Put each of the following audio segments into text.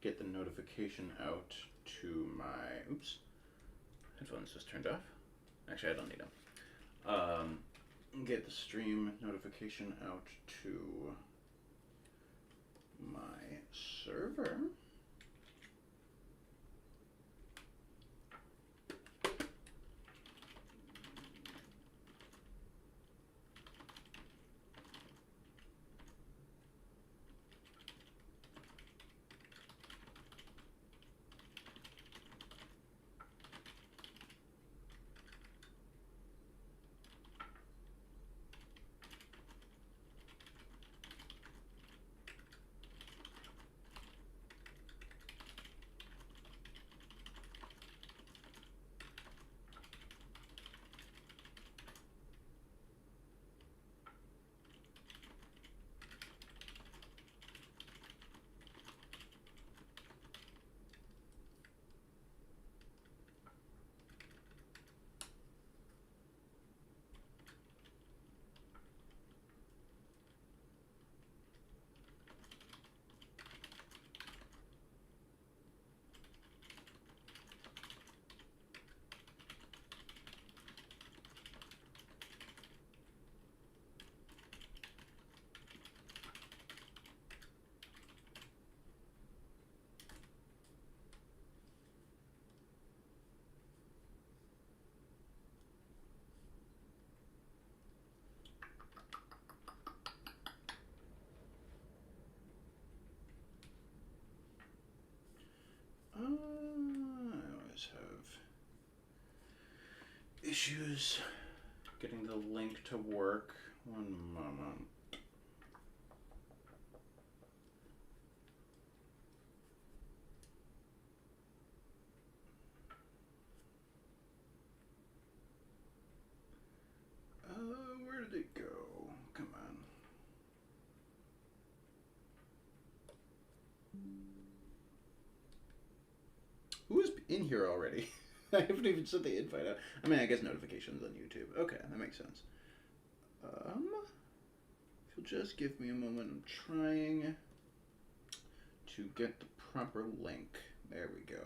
get the notification out to my, oops, headphones just turned off. Actually, I don't need them. Get the stream notification out to my server. I always have issues getting the link to work. One moment. Where did it go? Come on. Who is in here already? I haven't even sent the invite out. I mean, I guess notifications on YouTube. Okay, that makes sense. If you'll just give me a moment, I'm trying to get the proper link. There we go.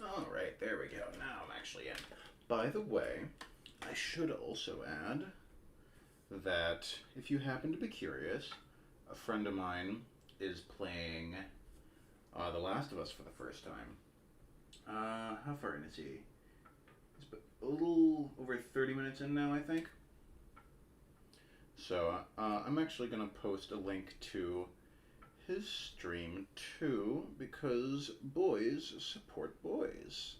Alright, there we go. Now I'm actually in. By the way, I should also add that if you happen to be curious, a friend of mine is playing The Last of Us for the first time. How far in is he? He's a little over 30 minutes in now, I think. So I'm actually going to post a link to his stream too, because boys support boys.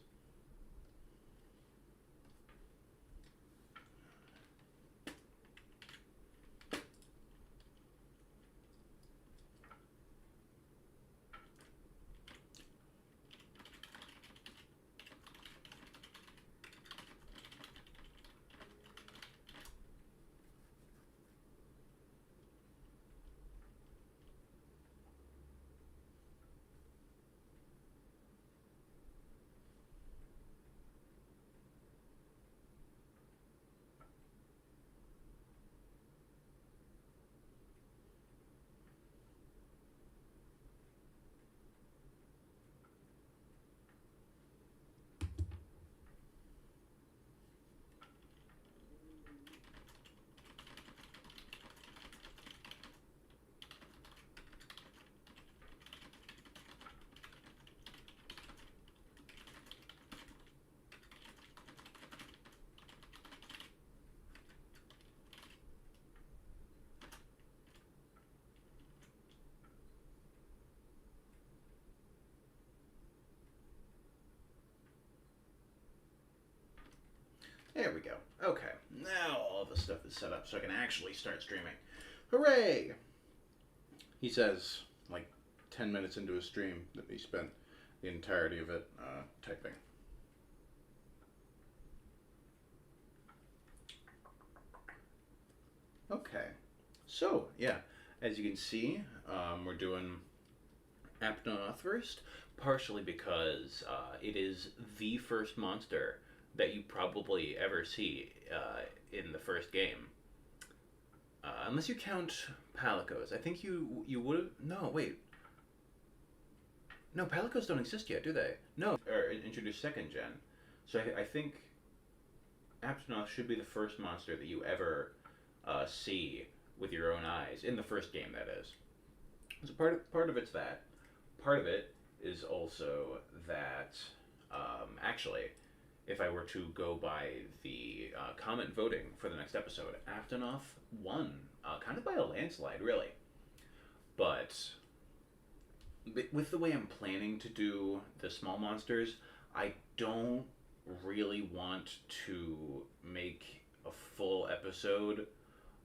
There we go. Okay, now all the stuff is set up so I can actually start streaming. Hooray! He says, like 10 minutes into a stream, that he spent the entirety of it typing. Okay, so yeah, as you can see, we're doing Aptonoth first, partially because it is the first monster that you probably ever see in the first game. Unless you count Palicos. I think you would have... No, wait. No, Palicos don't exist yet, do they? No, or introduced second gen. So I think Aptonoth should be the first monster that you ever see with your own eyes, in the first game, that is. So part of it's that. Part of it is also that, actually, if I were to go by the comment voting for the next episode, Aptonoth won, kind of by a landslide, really. But with the way I'm planning to do the small monsters, I don't really want to make a full episode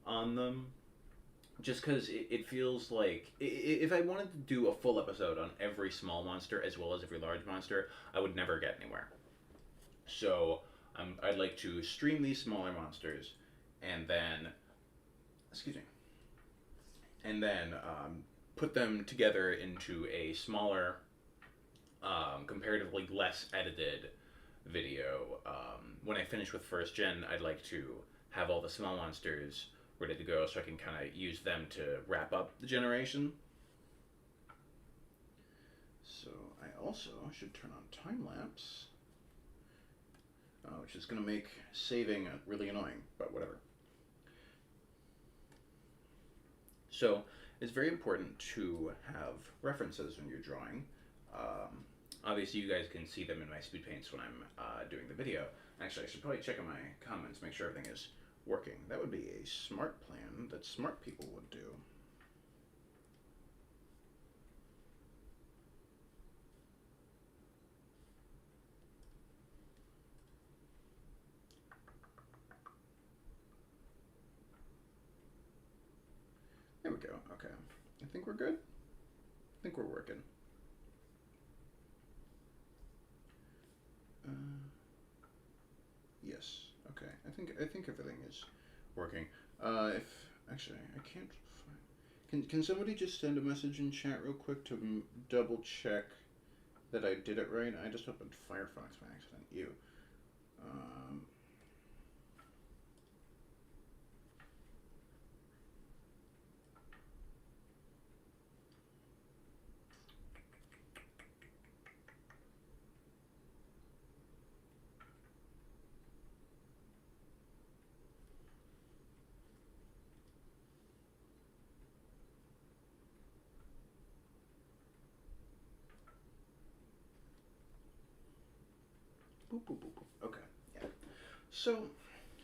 on them. Just because it feels like, if I wanted to do a full episode on every small monster as well as every large monster, I would never get anywhere. So I'd like to stream these smaller monsters, and then, put them together into a smaller, comparatively less edited video. When I finish with first gen, I'd like to have all the small monsters ready to go so I can kind of use them to wrap up the generation. So I also should turn on time lapse, which is going to make saving really annoying, but whatever. So it's very important to have references when you're drawing. Obviously, you guys can see them in my speed paints when I'm doing the video. Actually, I should probably check in my comments, make sure everything is working. That would be a smart plan that smart people would do. There we go. Okay. I think we're good. I think we're working. Yes. Okay. I think everything is working. If actually I can't find. Can somebody just send a message in chat real quick to double check that I did it right? I just opened Firefox by accident. You. Boop, boop, boop, boop. Okay, yeah. So,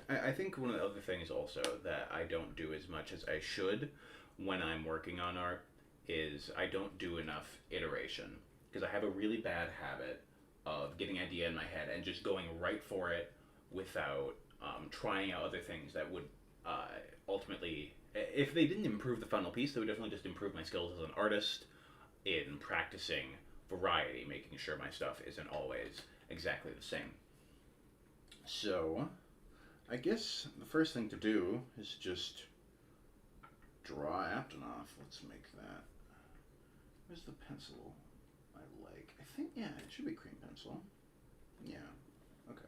I think one of the other things also that I don't do as much as I should when I'm working on art is I don't do enough iteration. Because I have a really bad habit of getting an idea in my head and just going right for it without trying out other things that would ultimately, if they didn't improve the final piece, they would definitely just improve my skills as an artist in practicing variety, making sure my stuff isn't always exactly the same. So, I guess the first thing to do is just draw Aptonoth. Let's make that. Where's the pencil I like? I think, yeah, it should be cream pencil. Yeah, okay.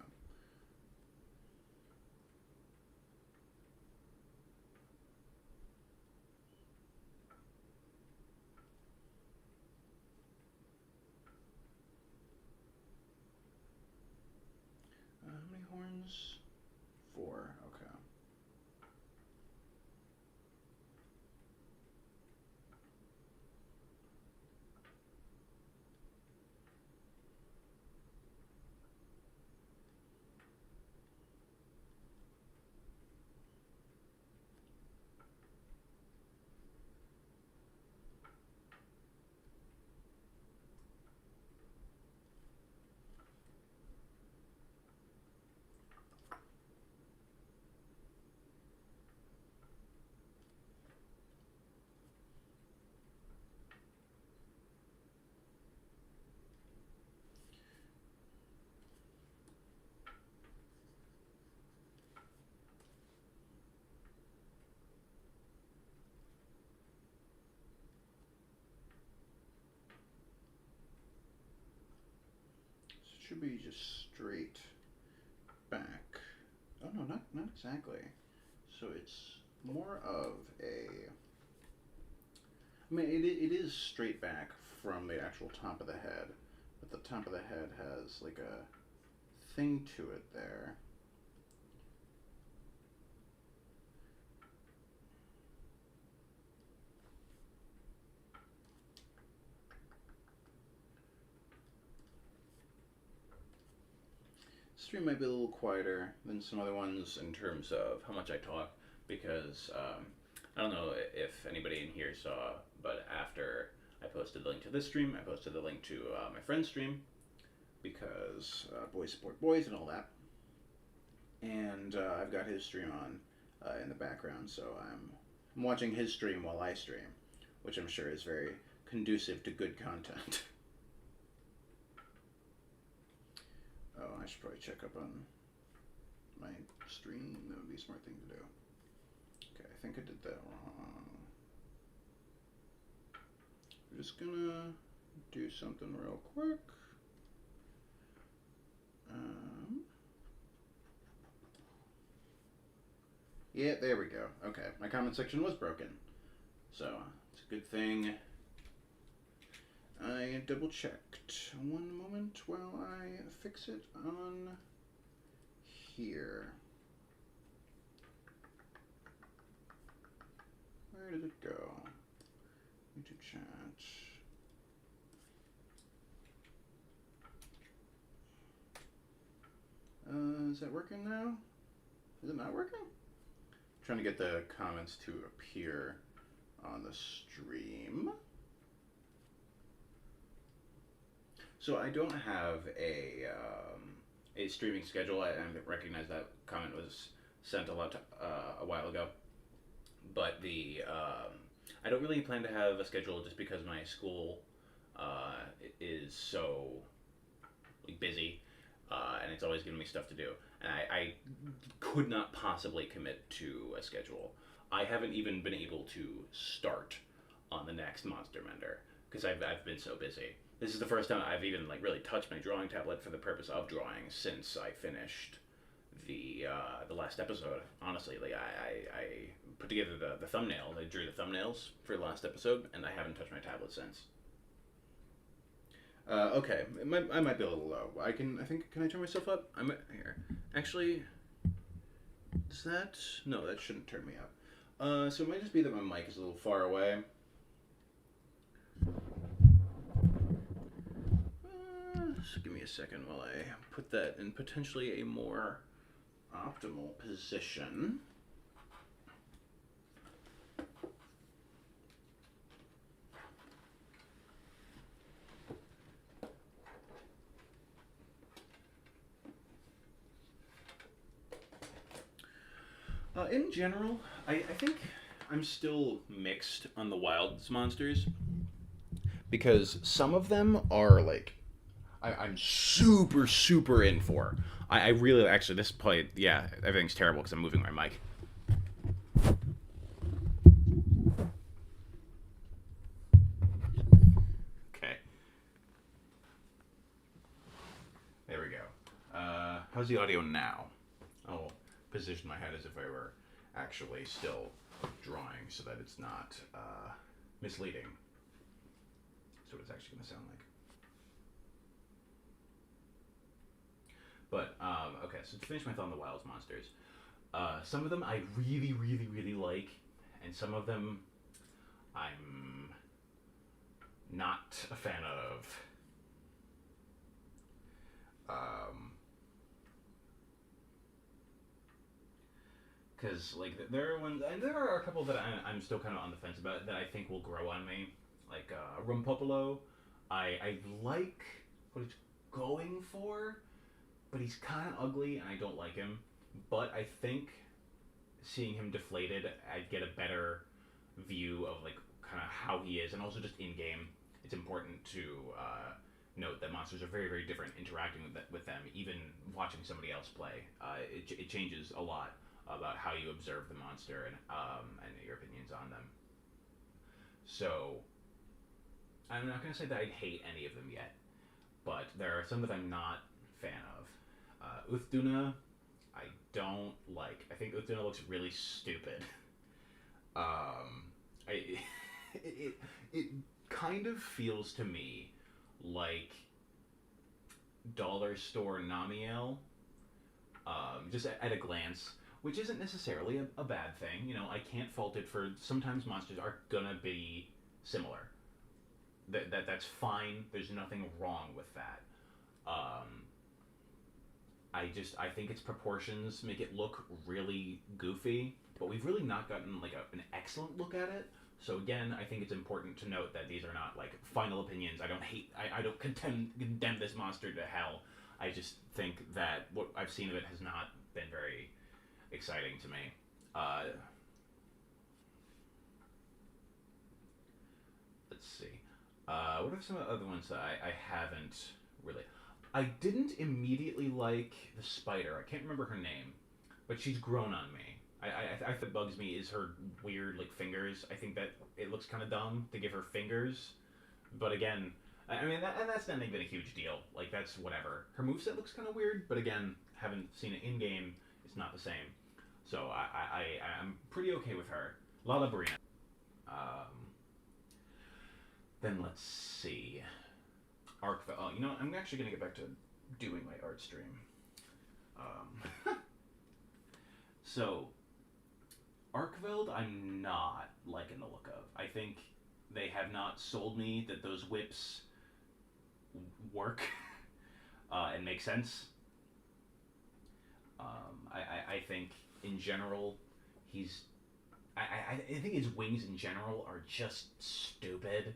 How many horns? 4, okay. should be just straight back. Oh no, not exactly. So it's more of a. I mean, it is straight back from the actual top of the head, but the top of the head has like a thing to it there. Stream might be a little quieter than some other ones in terms of how much I talk because I don't know if anybody in here saw, but after I posted the link to this stream, I posted the link to my friend's stream because boys support boys and all that. And I've got his stream on in the background, so I'm watching his stream while I stream, which I'm sure is very conducive to good content. Oh, I should probably check up on my stream. That would be a smart thing to do. Okay, I think I did that wrong. We're just gonna do something real quick. Yeah, there we go. Okay, my comment section was broken. So, it's a good thing I double checked. One moment while I fix it on here. Where did it go? YouTube chat. Is that working now? Is it not working? I'm trying to get the comments to appear on the stream. So I don't have a streaming schedule. I recognize that comment was sent a while ago, but I don't really plan to have a schedule just because my school is so busy, and it's always giving me stuff to do, and I could not possibly commit to a schedule. I haven't even been able to start on the next Monster Mender because I've been so busy. This is the first time I've even really touched my drawing tablet for the purpose of drawing since I finished the last episode. Honestly, I put together the thumbnail. I drew the thumbnails for the last episode, and I haven't touched my tablet since. Okay, I might be a little low. Can I turn myself up? Here. Actually, does that? No, that shouldn't turn me up. So it might just be that my mic is a little far away. Just give me a second while I put that in potentially a more optimal position. In general, I think I'm still mixed on the Wilds monsters because some of them are I'm super, super in for. I really, actually, this play, yeah, everything's terrible because I'm moving my mic. Okay. There we go. How's the audio now? I'll position my head as if I were actually still drawing so that it's not misleading. That's what it's actually going to sound like. But, okay, so to finish my thought on the Wilds monsters, some of them I really, really, really like, and some of them I'm not a fan of. Because, there are ones, and there are a couple that I'm still kind of on the fence about that I think will grow on me. Like, Rumpopolo, I like what it's going for, but he's kind of ugly, and I don't like him. But I think seeing him deflated, I'd get a better view of kind of how he is, and also just in game, it's important to note that monsters are very, very different interacting with them. Even watching somebody else play, it changes a lot about how you observe the monster and your opinions on them. So I'm not going to say that I'd hate any of them yet, but there are some that I'm not fan of. Uthduna, I don't like. I think Uthduna looks really stupid. I it kind of feels to me like dollar store Namiel, just at a glance, which isn't necessarily a bad thing. You know, I can't fault it for sometimes monsters are gonna be similar. That's fine. There's nothing wrong with that. Um, I think its proportions make it look really goofy, but we've really not gotten like an excellent look at it. So again, I think it's important to note that these are not like final opinions. I don't condemn this monster to hell. I just think that what I've seen of it has not been very exciting to me. Let's see. What are some of the other ones that I haven't really... I didn't immediately like the spider. I can't remember her name, but she's grown on me. I that bugs me is her weird like fingers. I think that it looks kind of dumb to give her fingers, but again, I mean that's not even a huge deal. Like that's whatever. Her moveset looks kind of weird, but again, haven't seen it in game. It's not the same. So I'm pretty okay with her. Lalabrina. Then let's see. Arkveld. Oh, you know, I'm actually gonna get back to doing my art stream. So, Arkveld, I'm not liking the look of. I think they have not sold me that those whips work and make sense. I think in general, he's. I think his wings in general are just stupid.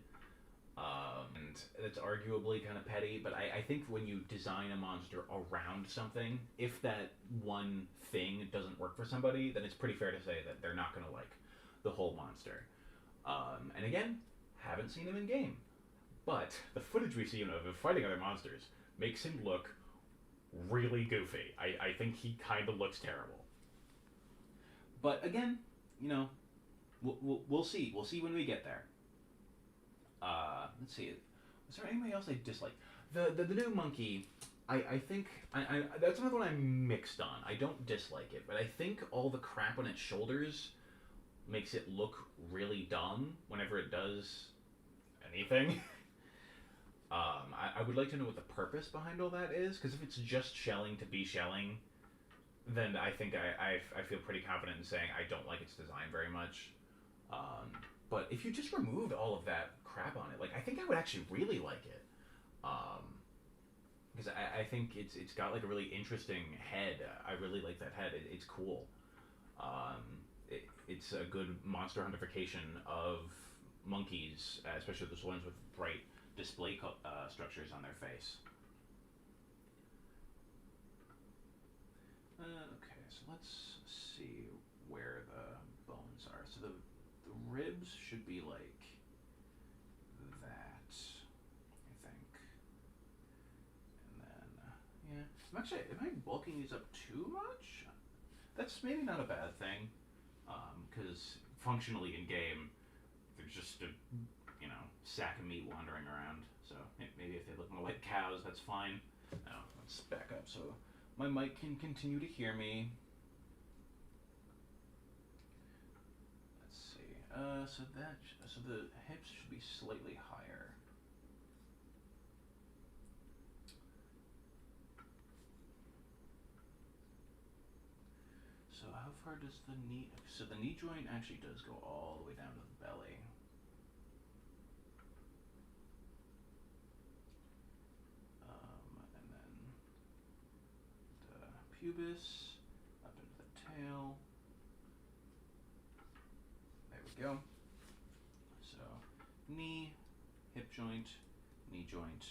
And that's arguably kind of petty, but I think when you design a monster around something, if that one thing doesn't work for somebody, then it's pretty fair to say that they're not going to like the whole monster. And again, haven't seen him in game, but the footage we see of him fighting other monsters makes him look really goofy. I think he kind of looks terrible. But again, you know, we'll see. We'll see when we get there. Let's see. Was there anybody else I disliked? The new monkey, I think that's another one I'm mixed on. I don't dislike it, but I think all the crap on its shoulders makes it look really dumb whenever it does anything. I would like to know what the purpose behind all that is, because if it's just shelling to be shelling, then I think I feel pretty confident in saying I don't like its design very much. But if you just removed all of that crap on it, like I think I would actually really like it, because I think it's got like a really interesting head. I really like that head. It's cool. It's a good monster hunterification of monkeys, especially those ones with bright display structures on their face. Okay, so let's see where the bones are. So the ribs should be like that, I think. And then, yeah. Am I bulking these up too much? That's maybe not a bad thing, because functionally in game, they're just a, sack of meat wandering around. So maybe if they look more like cows, that's fine. Now, let's back up so my mic can continue to hear me. So the hips should be slightly higher. So how far does the knee? So the knee joint actually does go all the way down to the belly. And then the pubis up into the tail. There we go. So knee, hip joint, knee joint,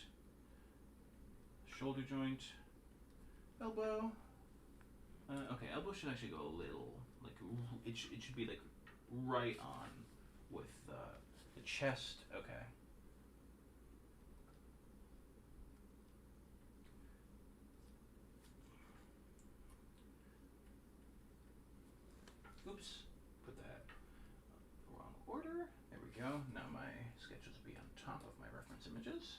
shoulder joint, elbow. Okay, elbow should actually go a little, like, it should be like right on with the chest. Okay. Oops, put that wrong order. There we go. Now my sketches will be on top of my reference images.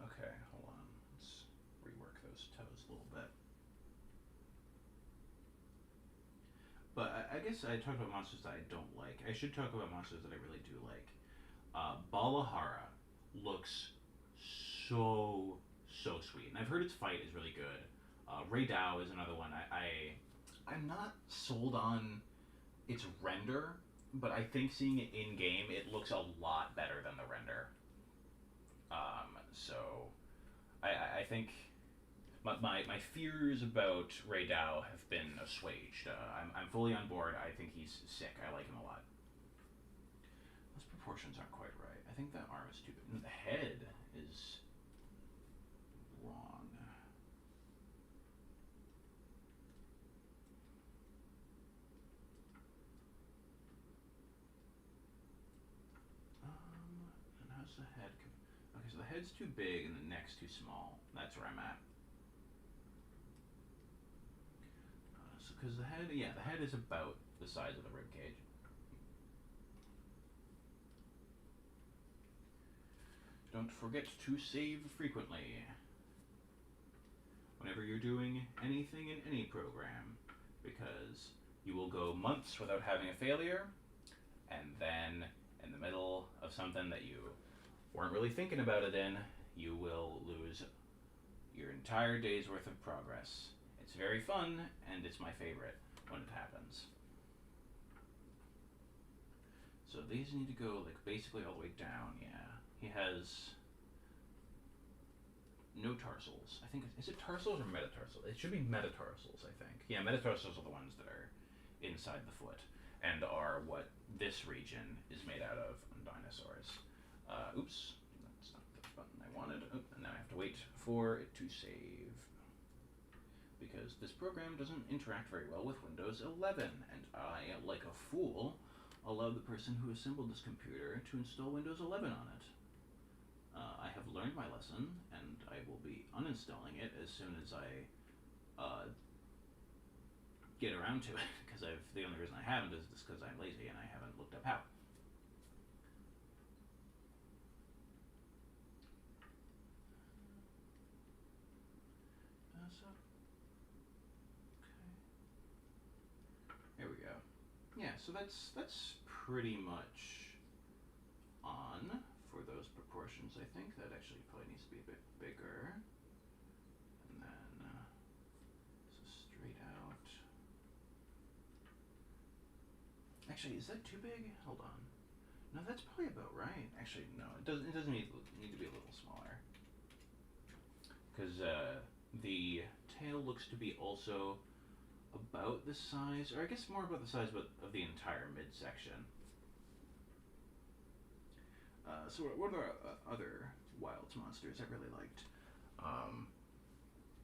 Okay, hold on. Let's rework those toes a little bit. But I guess I talked about monsters that I don't like. I should talk about monsters that I really do like. Balahara looks so sweet, and I've heard its fight is really good. Ray Dow is another one. I'm not sold on its render, but I think seeing it in game, it looks a lot better than the render. So I think my fears about Ray Dow have been assuaged. I'm fully on board. I think he's sick. I like him a lot. Those proportions aren't quite right. I think that arm is too big. The head is wrong. And how's the head? Okay, so the head's too big and the neck's too small. That's where I'm at. Because the head, yeah, the head is about the size of the rib cage. Don't forget to save frequently whenever you're doing anything in any program, because you will go months without having a failure, and then in the middle of something that you weren't really thinking about it in, you will lose your entire day's worth of progress. It's very fun, and it's my favorite when it happens. So these need to go like basically all the way down, yeah. He has no tarsals. I think, is it tarsals or metatarsals? It should be metatarsals, I think. Yeah, metatarsals are the ones that are inside the foot and are what this region is made out of on dinosaurs. Oops, that's not the button I wanted. Oh, and now I have to wait for it to save, because this program doesn't interact very well with Windows 11, and I, like a fool, allowed the person who assembled this computer to install Windows 11 on it. I have learned my lesson, and I will be uninstalling it as soon as I get around to it, because the only reason I haven't is just because I'm lazy and I haven't looked up how. There we go. Yeah, so that's pretty much on for those proportions. I think that actually probably needs to be a bit bigger, and then so straight out. Actually, is that too big? Hold on. No, that's probably about right. Actually, no, it doesn't. It doesn't need to be a little smaller, because the tail looks to be also about the size, or I guess more about the size of the entire midsection. So what are other Wilds monsters I really liked?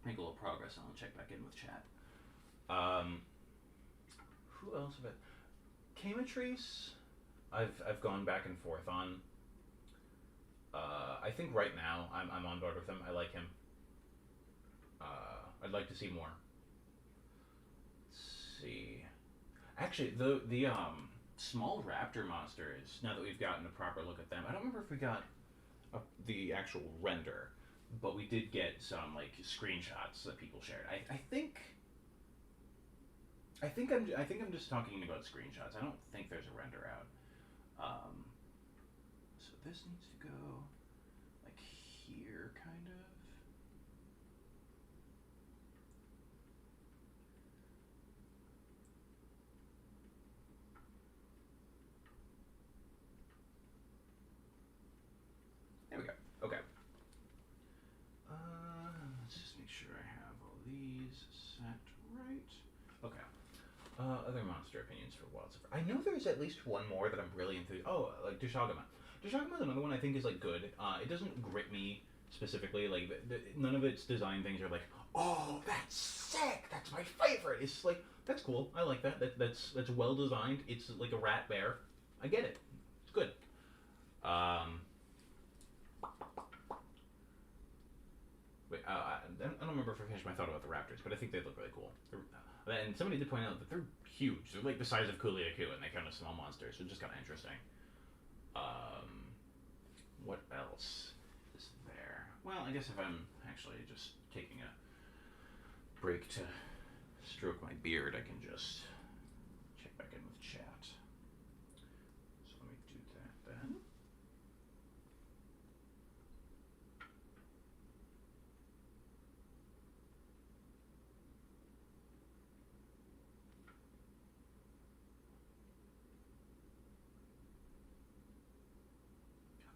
Make a little progress and I'll check back in with chat. Who else have I... Camatrice, I've gone back and forth on. I think right now I'm on board with him. I like him. I'd like to see more. See, actually, the small raptor monsters, now that we've gotten a proper look at them, I don't remember if we got the actual render, but we did get some like screenshots that people shared. I think I'm just talking about screenshots. I don't think there's a render out. So this needs to go like here, kind of. There we go. Okay. Let's just make sure I have all these set right. Okay. Other monster opinions for Wilds. I know there's at least one more that I'm really enthused. Oh, like Dushagama. Dushagama is another one I think is like good. It doesn't grip me specifically. Like none of its design things are like, oh, that's sick. That's my favorite. It's like, that's cool. I like that. That's well designed. It's like a rat bear. I get it. It's good. Wait, I don't remember if I finished my thought about the raptors, but I think they look really cool. And somebody did point out that they're huge. They're like the size of Kuliaku, and they're kind of small monsters, so just kind of interesting. What else is there? Well, I guess if I'm actually just taking a break to stroke my beard, I can just check back in with chat. So let me do that then.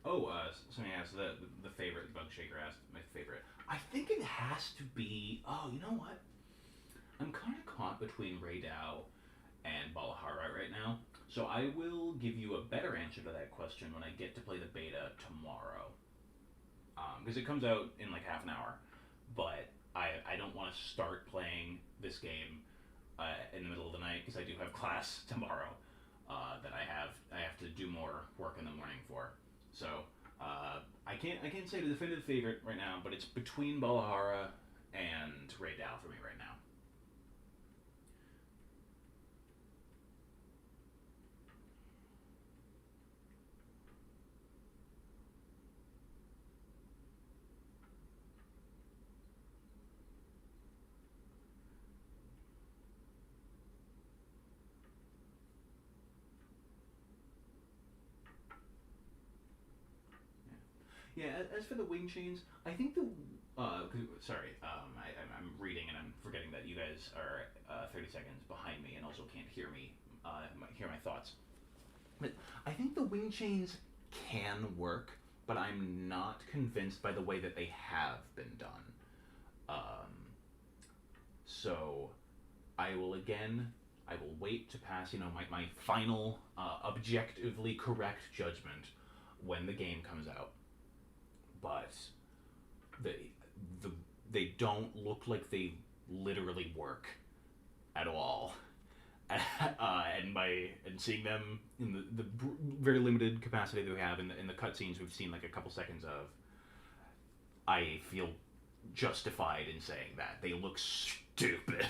Oh, somebody asked the favorite. Bug Shaker asked my favorite. I think it has to be. Oh, you know what? I'm kind of caught between Raydao and Balahara right now. So I will give you a better answer to that question when I get to play the beta tomorrow. Because it comes out in like half an hour. But I don't want to start playing this game in the middle of the night because I do have class tomorrow that I have to do more work in the morning for. So I can't say the definitive favorite right now, but it's between Balahara and Raydao for me right now. Yeah, as for the wing chains, I think the sorry, I'm reading and I'm forgetting that you guys are 30 seconds behind me and also can't hear me, hear my thoughts. But I think the wing chains can work, but I'm not convinced by the way that they have been done. So I will wait to pass, my final objectively correct judgment when the game comes out. But they don't look like they literally work at all. And seeing them in the very limited capacity that we have in the cutscenes we've seen like a couple seconds of, I feel justified in saying that they look stupid.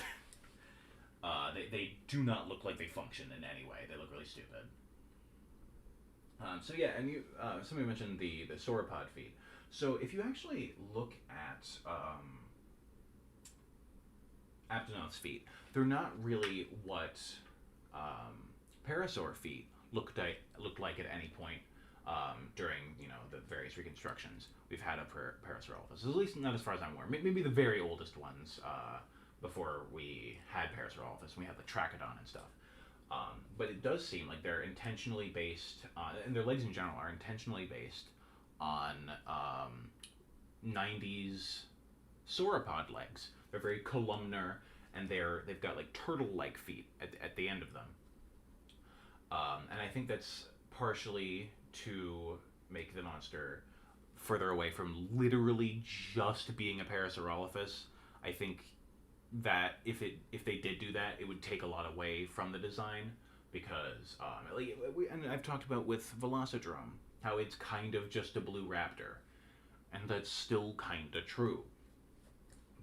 They do not look like they function in any way. They look really stupid. So yeah, and somebody mentioned the sauropod feet. So if you actually look at Aptonoth's feet, they're not really what Parasaur feet looked like at any point during the various reconstructions we've had of Parasaurolophus. At least not as far as I'm aware. Maybe the very oldest ones before we had Parasaurolophus. We had the Trachodon and stuff. But it does seem like they're intentionally based on, and their legs in general are intentionally based on 90s sauropod legs. They're very columnar, and they've got like turtle-like feet at the end of them. And I think that's partially to make the monster further away from literally just being a Parasaurolophus. I think that if they did do that, it would take a lot away from the design, because and I've talked about with Velocidrome how it's kind of just a blue raptor, and that's still kind of true.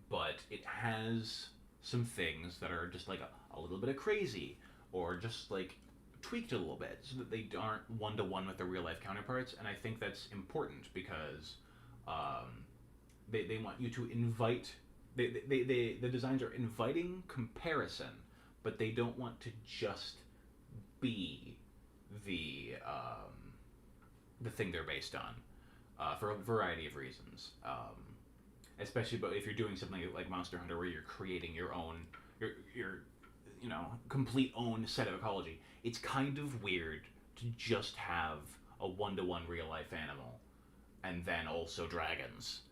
But it has some things that are just like a little bit of crazy, or just like tweaked a little bit, so that they aren't one-to-one with their real-life counterparts. And I think that's important because they want you to invite. The designs are inviting comparison, but they don't want to just be the thing they're based on, for a variety of reasons. Especially, but if you're doing something like Monster Hunter, where you're creating your own, your complete own set of ecology, it's kind of weird to just have a one-to-one real-life animal, and then also dragons.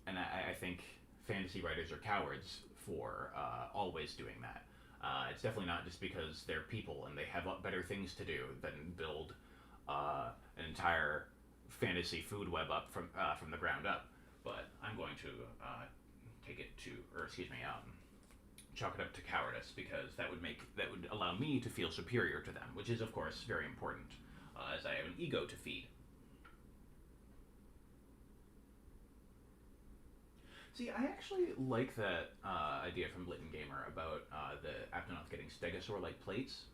And I think fantasy writers are cowards for always doing that. It's definitely not just because they're people and they have better things to do than build an entire fantasy food web up from the ground up. But I'm going to chalk it up to cowardice, because that would allow me to feel superior to them, which is of course very important, as I have an ego to feed. See, I actually like that idea from Blitten Gamer about the Aptonoth getting stegosaur-like plates.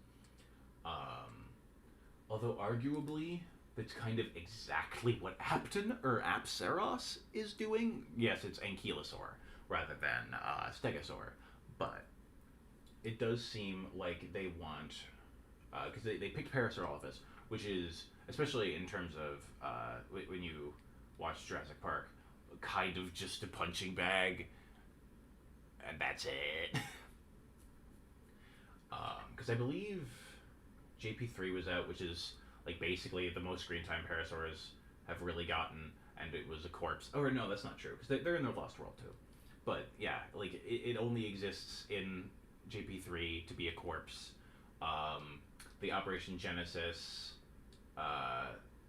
Although arguably, that's kind of exactly what Apsaros is doing. Yes, it's Ankylosaur rather than Stegosaur, but it does seem like they want because they picked Parasaurolophus, which is especially in terms of when you watch Jurassic Park, kind of just a punching bag, and that's it. Because I believe JP3 was out, which is like basically the most screen time Parasaurs have really gotten, and it was a corpse. Oh no, that's not true because they're in the Lost World too. But yeah, like it only exists in JP3 to be a corpse. The Operation Genesis,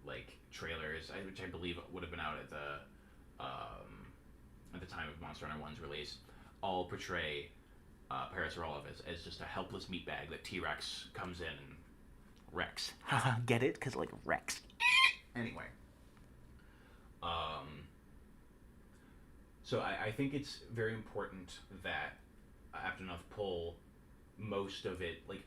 like trailers, which I believe would have been out at the time of Monster Hunter One's release, all portray Parasaurolophus as just a helpless meatbag that T-Rex comes in and wrecks. Get it? Because like Rex. Anyway, um, so I think it's very important that Aptonoth pull most of it. Like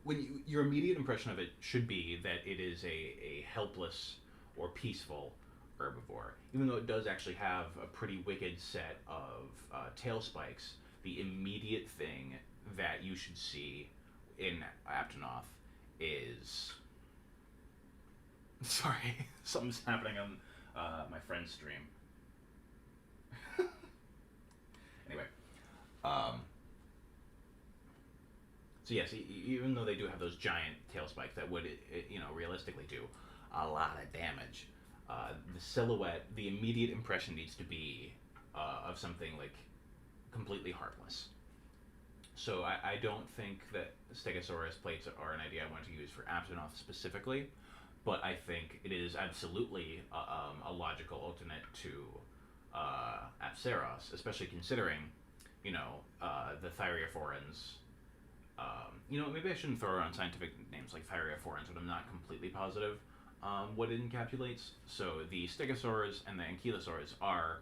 when your immediate impression of it should be that it is a helpless or peaceful herbivore, even though it does actually have a pretty wicked set of tail spikes. The immediate thing that you should see in Aptonoth is sorry, something's happening on my friend's stream. Anyway, um, so yes, even though they do have those giant tail spikes that would, realistically do a lot of damage, the silhouette, the immediate impression needs to be of something like completely heartless. So I don't think that Stegosaurus plates are an idea I want to use for Aptonoth specifically, but I think it is absolutely a logical alternate to Apsaros, especially considering, the Thyreophorans. Maybe I shouldn't throw around scientific names like Thyreophorans, but I'm not completely positive what it encapsulates. So the Stegosaurs and the Ankylosaurs are,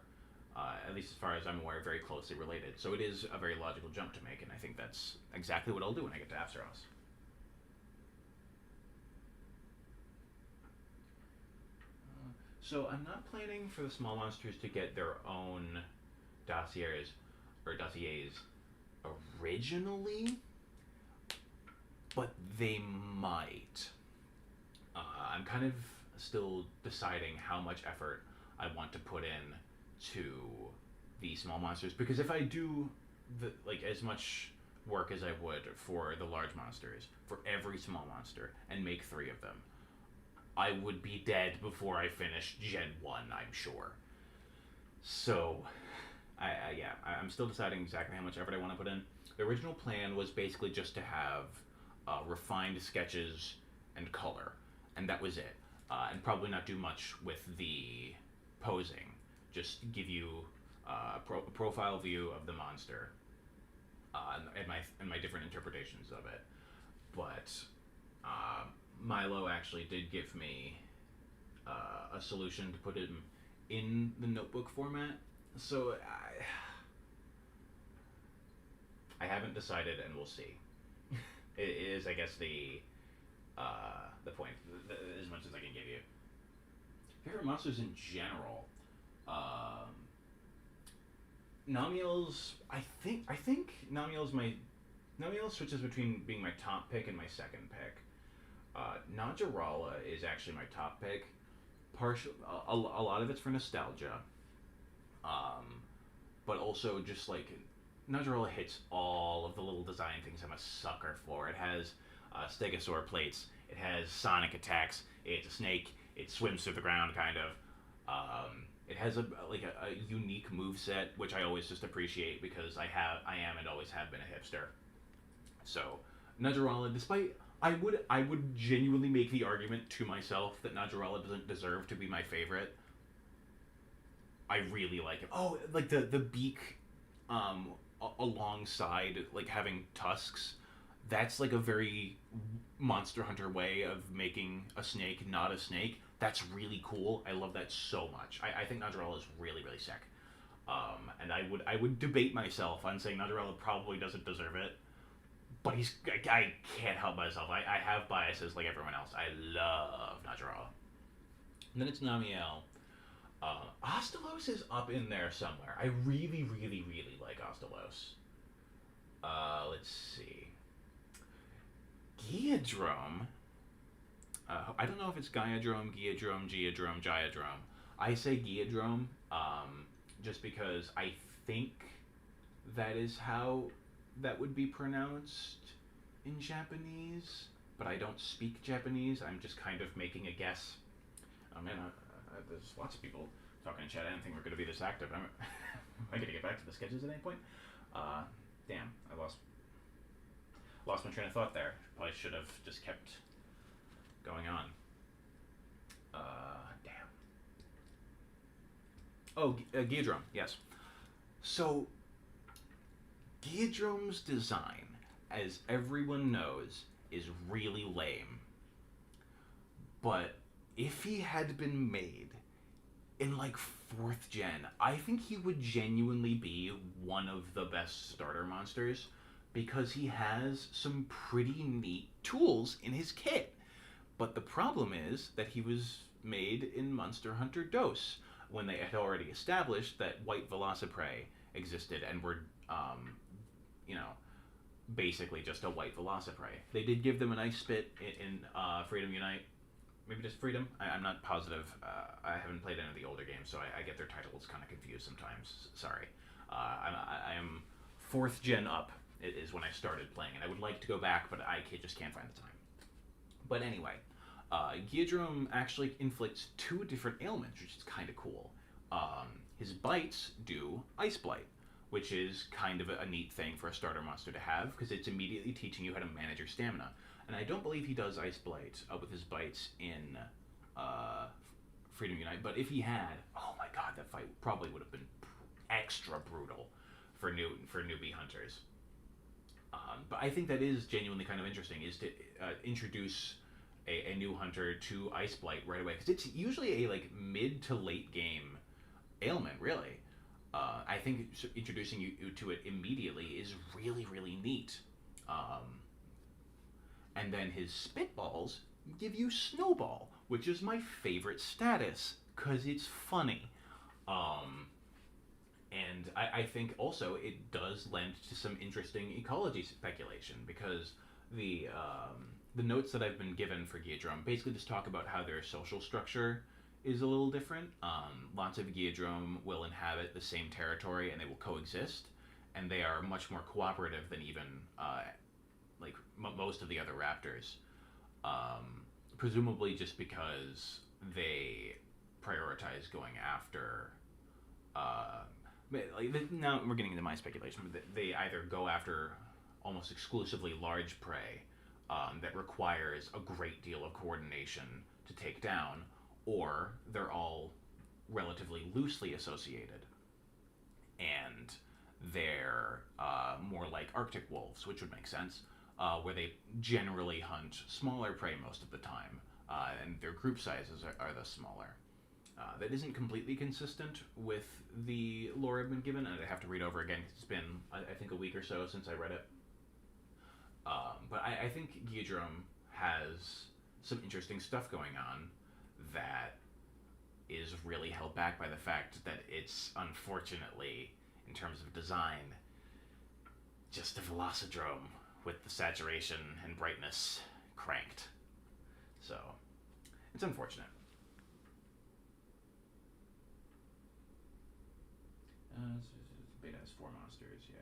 at least as far as I'm aware, very closely related. So it is a very logical jump to make, and I think that's exactly what I'll do when I get to Apsaros. So I'm not planning for the small monsters to get their own dossiers originally, but they might. I'm kind of still deciding how much effort I want to put in to the small monsters, because if I do as much work as I would for the large monsters for every small monster and make 3 of them, I would be dead before I finished Gen 1, I'm sure. So, I'm still deciding exactly how much effort I want to put in. The original plan was basically just to have refined sketches and color, and that was it. And probably not do much with the posing. Just give you a profile view of the monster and my different interpretations of it. But Milo actually did give me a solution to put him in the notebook format. So I haven't decided, and we'll see. It is, I guess, the point. As much as I can give you. Favorite monsters in general. Namiel's. I think Namiel switches between being my top pick and my second pick. Najarala is actually my top pick. A lot of it's for nostalgia. But also just like Najarala hits all of the little design things I'm a sucker for. It has Stegosaur plates. It has sonic attacks. It's a snake. It swims through the ground, kind of. It has a unique move set, which I always just appreciate because I am and always have been a hipster. So Najarala, despite I would genuinely make the argument to myself that Najarala doesn't deserve to be my favorite. I really like him. Oh, like the beak, alongside like having tusks. That's like a very Monster Hunter way of making a snake not a snake. That's really cool. I love that so much. I think Najarala is really, really sick. And I would debate myself on saying Najarala probably doesn't deserve it, but I can't help myself. I have biases like everyone else. I love Najarala. And then it's Namiel. Ostelos is up in there somewhere. I really, really, really like Ostelos. Let's see. Giadrome. I don't know if it's Giadrome, Giadrome, Giadrome. I say Giadrome, just because I think that is how that would be pronounced in Japanese, but I don't speak Japanese. I'm just kind of making a guess. Oh man, there's lots of people talking in chat. I didn't think we are going to be this active. Am I going to get back to the sketches at any point? Damn, I lost my train of thought there. Probably should have just kept going on. Damn. Oh, Giadrome, yes. So, Giadrome's design, as everyone knows, is really lame. But if he had been made in like 4th gen, I think he would genuinely be one of the best starter monsters because he has some pretty neat tools in his kit. But the problem is that he was made in Monster Hunter DOS when they had already established that white Velociprey existed and were, basically just a white Velociprey. They did give them an ice spit in Freedom Unite. Maybe just Freedom? I'm not positive. I haven't played any of the older games, so I get their titles kind of confused sometimes. Sorry. I am 4th gen up is when I started playing, and I would like to go back, but I just can't find the time. But anyway, Giadrome actually inflicts 2 different ailments, which is kind of cool. His bites do Ice Blight, which is kind of a neat thing for a starter monster to have, because it's immediately teaching you how to manage your stamina. And I don't believe he does Ice Blight with his bites in Freedom Unite, but if he had, oh my god, that fight probably would have been extra brutal for newbie hunters. But I think that is genuinely kind of interesting, is to introduce a new hunter to Ice Blight right away, because it's usually a mid to late game ailment, really. I think introducing you to it immediately is really, really neat. And then his spitballs give you Snowball, which is my favorite status, because it's funny. And I think also it does lend to some interesting ecology speculation, because the notes that I've been given for Giadrome basically just talk about how their social structure is a little different. Lots of Giadrome will inhabit the same territory and they will coexist, and they are much more cooperative than even most of the other raptors. Presumably just because they prioritize going after. Now we're getting into my speculation, but they either go after almost exclusively large prey that requires a great deal of coordination to take down, or they're all relatively loosely associated, and they're more like Arctic wolves, which would make sense, where they generally hunt smaller prey most of the time, and their group sizes are thus smaller. That isn't completely consistent with the lore I've been given, and I have to read over again. It's been, I think, a week or so since I read it. But I think Giadrome has some interesting stuff going on that is really held back by the fact that it's, unfortunately, in terms of design, just a Velocidrome with the saturation and brightness cranked. So, it's unfortunate. Beta has 4 monsters, yeah.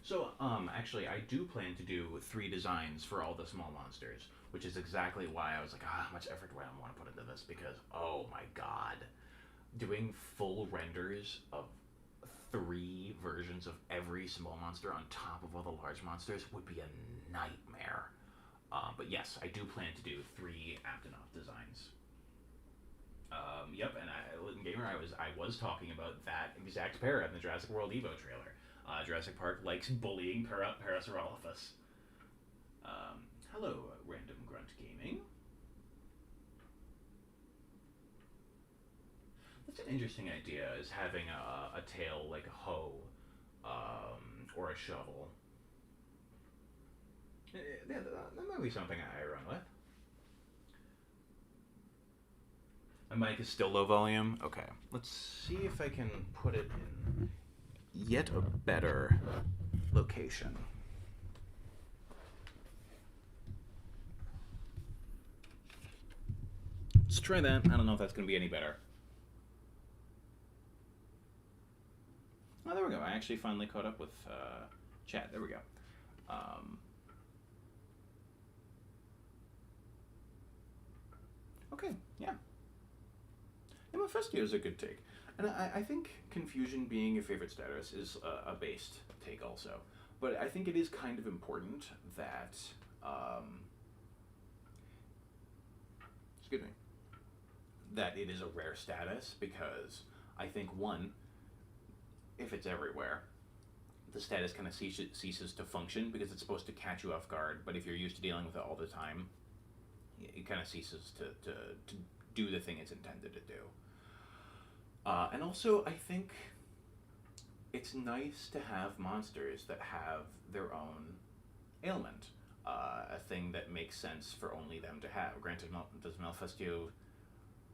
So, actually, I do plan to do 3 designs for all the small monsters, which is exactly why I was like, how much effort do I want to put into this? Because, oh my god, doing full renders of 3 versions of every small monster on top of all the large monsters would be a nightmare. But yes, I do plan to do 3 Aptonoth designs. Yep, and Litton Gamer, I was talking about that exact pair in the Jurassic World Evo trailer. Jurassic Park likes bullying Parasaurolophus. Hello, Random Grunt Gaming. That's an interesting idea, is having a tail like a hoe or a shovel. Yeah, that might be something I run with. My mic is still low volume. Okay, let's see if I can put it in yet a better location. Let's try that. I don't know if that's going to be any better. Oh, there we go. I actually finally caught up with chat. There we go. Okay, yeah. Yeah, Mephisto is a good take. And I think confusion being your favorite status is a based take also. But I think it is kind of important that, excuse me, that it is a rare status, because I think, one, if it's everywhere, the status kind of ceases to function because it's supposed to catch you off guard, but if you're used to dealing with it all the time, it kind of ceases to do the thing it's intended to do. And also, I think it's nice to have monsters that have their own ailment, a thing that makes sense for only them to have. Granted, does Mephisto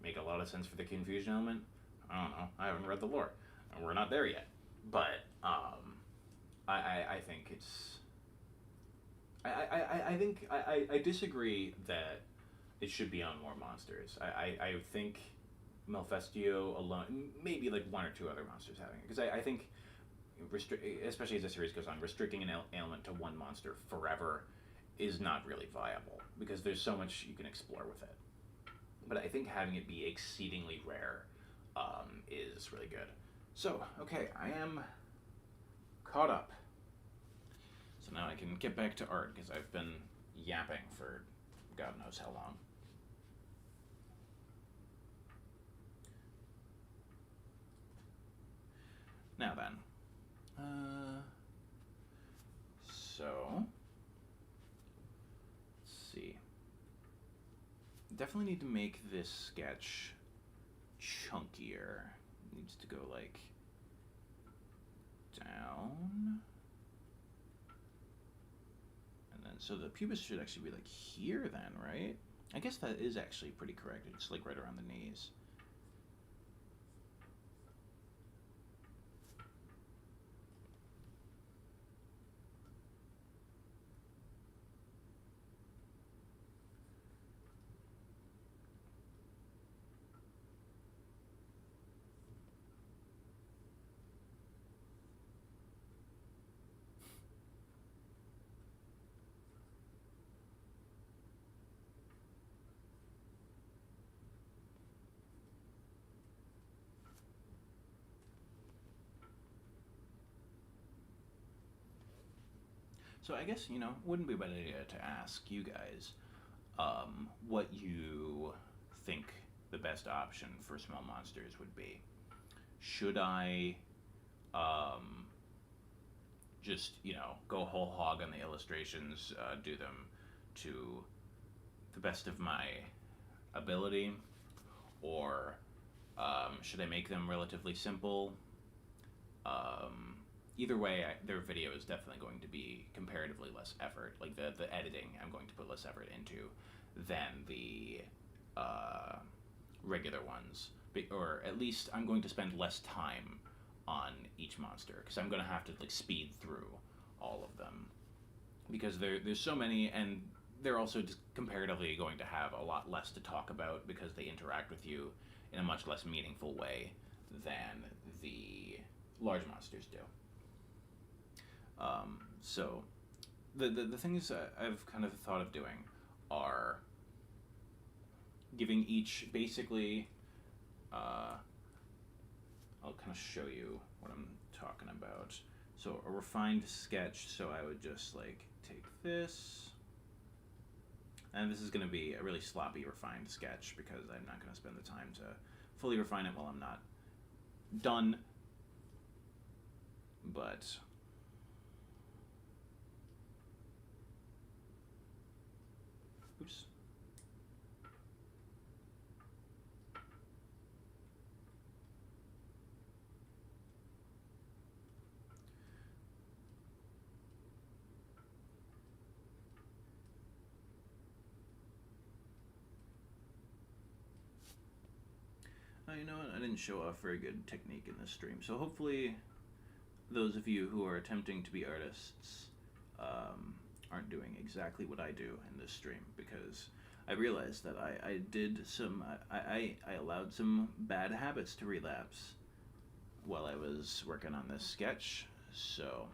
make a lot of sense for the confusion element? I don't know. I haven't read the lore, and we're not there yet. But I think it's. I think I disagree that it should be on more monsters. I think Mephisto alone, maybe like one or two other monsters having it, because I think, especially as the series goes on, restricting an ailment to one monster forever is not really viable, because there's so much you can explore with it. But I think having it be exceedingly rare is really good. So, okay, I am caught up. So now I can get back to art, because I've been yapping for God knows how long. Now then, so let's see. Definitely need to make this sketch chunkier. It needs to go like down, and then so the pubis should actually be like here then, right? I guess that is actually pretty correct. It's like right around the knees. So I guess, wouldn't be a bad idea to ask you guys what you think the best option for small monsters would be. Should I just, go whole hog on the illustrations, do them to the best of my ability? Or should I make them relatively simple? Either way, their video is definitely going to be comparatively less effort. Like the editing, I'm going to put less effort into than the regular ones. Or at least I'm going to spend less time on each monster, because I'm going to have to like speed through all of them. Because there's so many, and they're also just comparatively going to have a lot less to talk about, because they interact with you in a much less meaningful way than the large monsters do. So the things I've kind of thought of doing are giving each basically, I'll kind of show you what I'm talking about. So a refined sketch, so I would just like take this, and this is going to be a really sloppy refined sketch, because I'm not going to spend the time to fully refine it while I'm not done. But oops. You know what? I didn't show off very good technique in this stream, so hopefully those of you who are attempting to be artists aren't doing exactly what I do in this stream, because I realized that I did some, I allowed some bad habits to relapse while I was working on this sketch. So,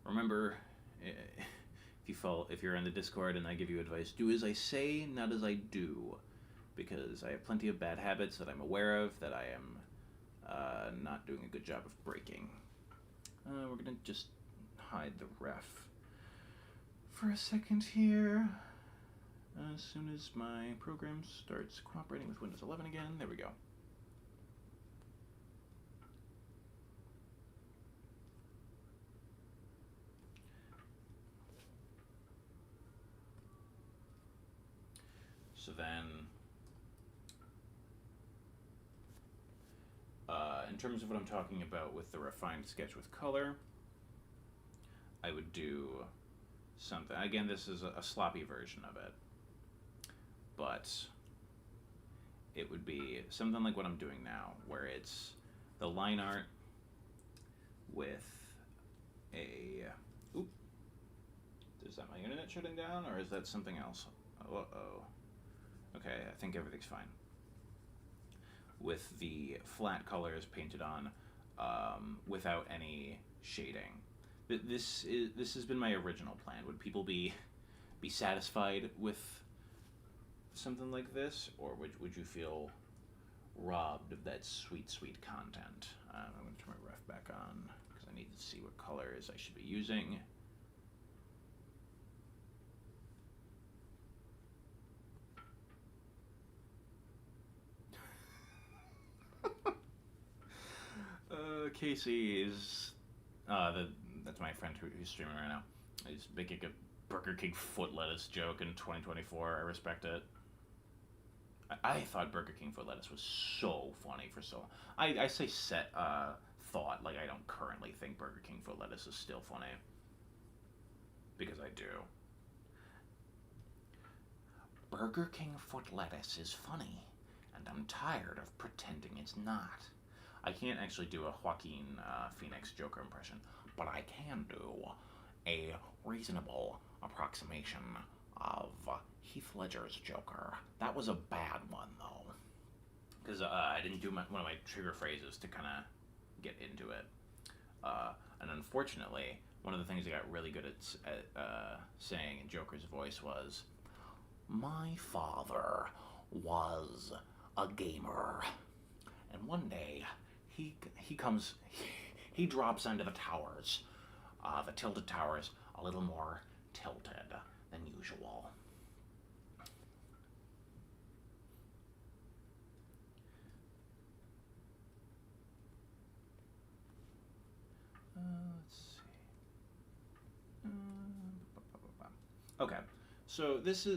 remember, if you're in the Discord and I give you advice, do as I say, not as I do, because I have plenty of bad habits that I'm aware of that I am not doing a good job of breaking. We're gonna just hide the ref for a second here. As soon as my program starts cooperating with Windows 11 again, there we go. So then, in terms of what I'm talking about with the refined sketch with color, I would do something. Again, this is a sloppy version of it, but it would be something like what I'm doing now, where it's the line art with a... Oop. Is that my internet shutting down, or is that something else? Uh-oh. Okay, I think everything's fine. With the flat colors painted on without any shading. This has been my original plan. Would people be satisfied with something like this, or would you feel robbed of that sweet content? I'm going to turn my ref back on because I need to see what colors I should be using. Casey is that's my friend who's streaming right now. He's making a Burger King foot lettuce joke in 2024. I respect it. I thought Burger King foot lettuce was so funny for so long. I say thought, like I don't currently think Burger King foot lettuce is still funny. Because I do. Burger King foot lettuce is funny, and I'm tired of pretending it's not. I can't actually do a Joaquin Phoenix Joker impression, but I can do a reasonable approximation of Heath Ledger's Joker. That was a bad one, though, because I didn't do one of my trigger phrases to kind of get into it. And unfortunately, one of the things I got really good at saying in Joker's voice was, "My father was a gamer, and one day he drops into the towers, the tilted towers, a little more tilted than usual." Let's see. Okay, so this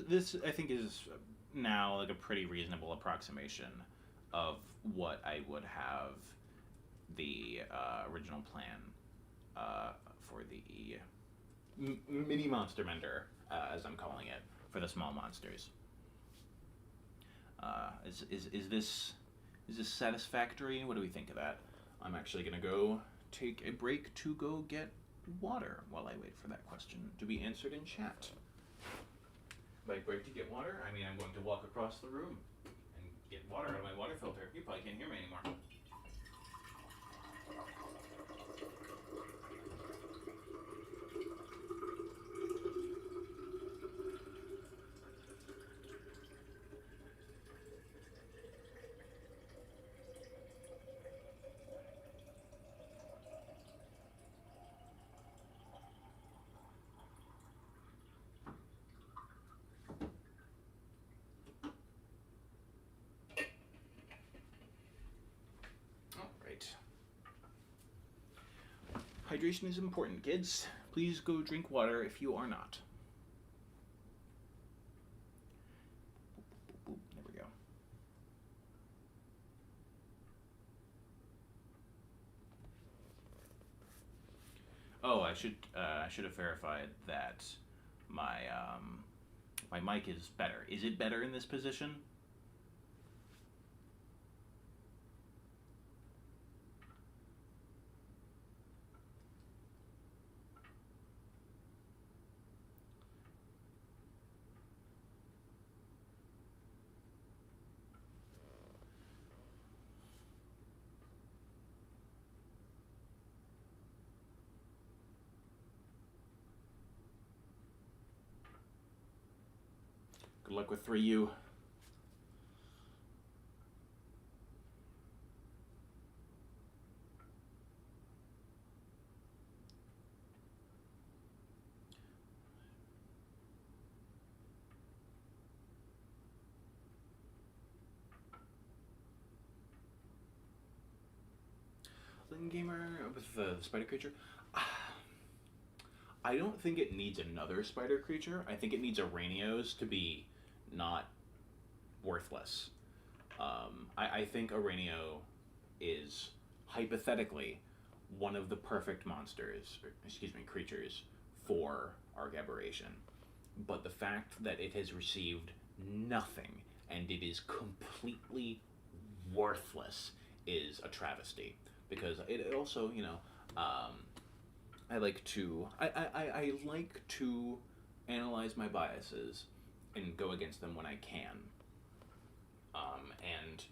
I think is now like a pretty reasonable approximation of what I would have the original plan for the mini monster mender, as I'm calling it, for the small monsters. Is this satisfactory? What do we think of that? I'm actually gonna go take a break to go get water while I wait for that question to be answered in chat. By break to get water, I mean I'm going to walk across the room and get water out of my water filter. You probably can't hear me anymore. Hydration is important, kids. Please go drink water if you are not. Boop, boop, boop. There we go. Oh, I should have verified that my my mic is better. Is it better in this position? Good luck with 3U. Gamer with the spider creature. I don't think it needs another spider creature. I think it needs Aranios to be not worthless. I think Aranio is hypothetically one of the perfect creatures for Arc Aberration. But the fact that it has received nothing and it is completely worthless is a travesty. Because it also, I like to analyze my biases and go against them when I can. And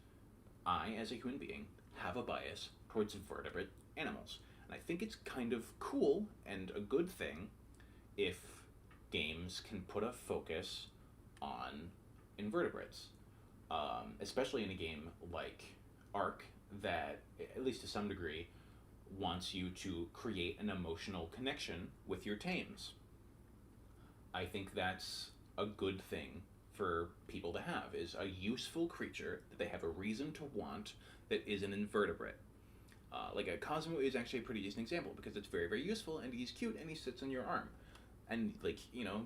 I, as a human being, have a bias towards vertebrate animals. And I think it's kind of cool and a good thing if games can put a focus on invertebrates. Especially in a game like Ark, that, at least to some degree, wants you to create an emotional connection with your tames. I think that's a good thing for people to have, is a useful creature that they have a reason to want that is an invertebrate. Like a Cosmo is actually a pretty decent example because it's very, very useful and he's cute and he sits on your arm. And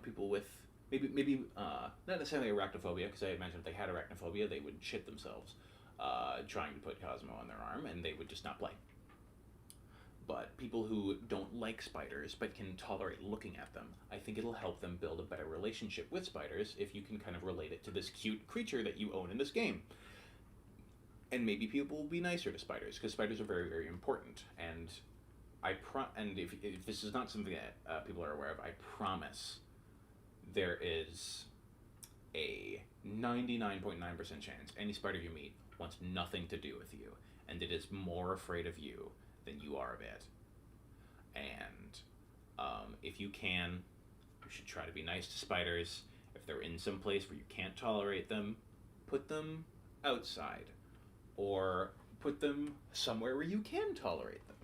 people with maybe not necessarily arachnophobia, because I imagine if they had arachnophobia they would shit themselves trying to put Cosmo on their arm, and they would just not play. But people who don't like spiders but can tolerate looking at them, I think it'll help them build a better relationship with spiders if you can kind of relate it to this cute creature that you own in this game. And maybe people will be nicer to spiders, because spiders are very, very important. And if this is not something that people are aware of, I promise there is a 99.9% chance any spider you meet wants nothing to do with you, and it is more afraid of you than you are of it. And if you can, you should try to be nice to spiders. If they're in some place where you can't tolerate them, put them outside, or put them somewhere where you can tolerate them.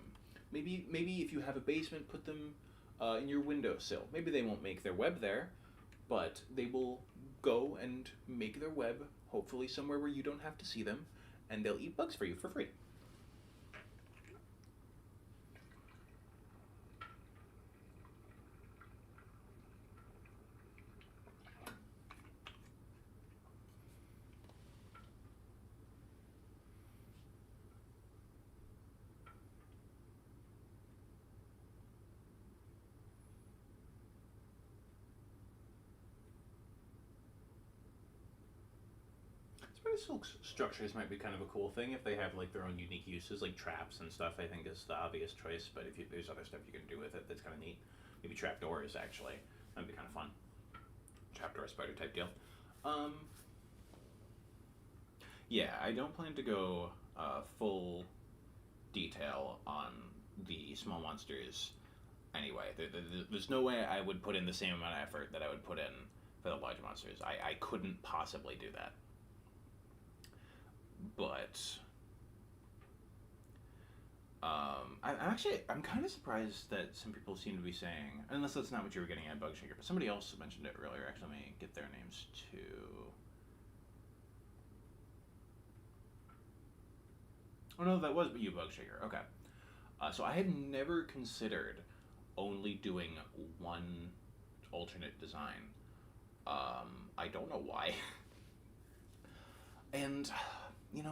Maybe if you have a basement, put them in your windowsill. Maybe they won't make their web there, but they will go and make their web, hopefully somewhere where you don't have to see them, and they'll eat bugs for you for free. Silk structures might be kind of a cool thing if they have like their own unique uses, like traps and stuff. I think is the obvious choice, but if there's other stuff you can do with it that's kind of neat. Maybe trapdoors, actually. That'd be kind of fun. Trapdoor spider type deal. Yeah, I don't plan to go full detail on the small monsters anyway. There's no way I would put in the same amount of effort that I would put in for the large monsters. I couldn't possibly do that. But I'm kind of surprised that some people seem to be saying, unless that's not what you were getting at, Bug Shaker, but somebody else mentioned it earlier. Actually, let me get their names too. Oh no, that was you, Bug Shaker. Okay. So I had never considered only doing one alternate design. I don't know why. And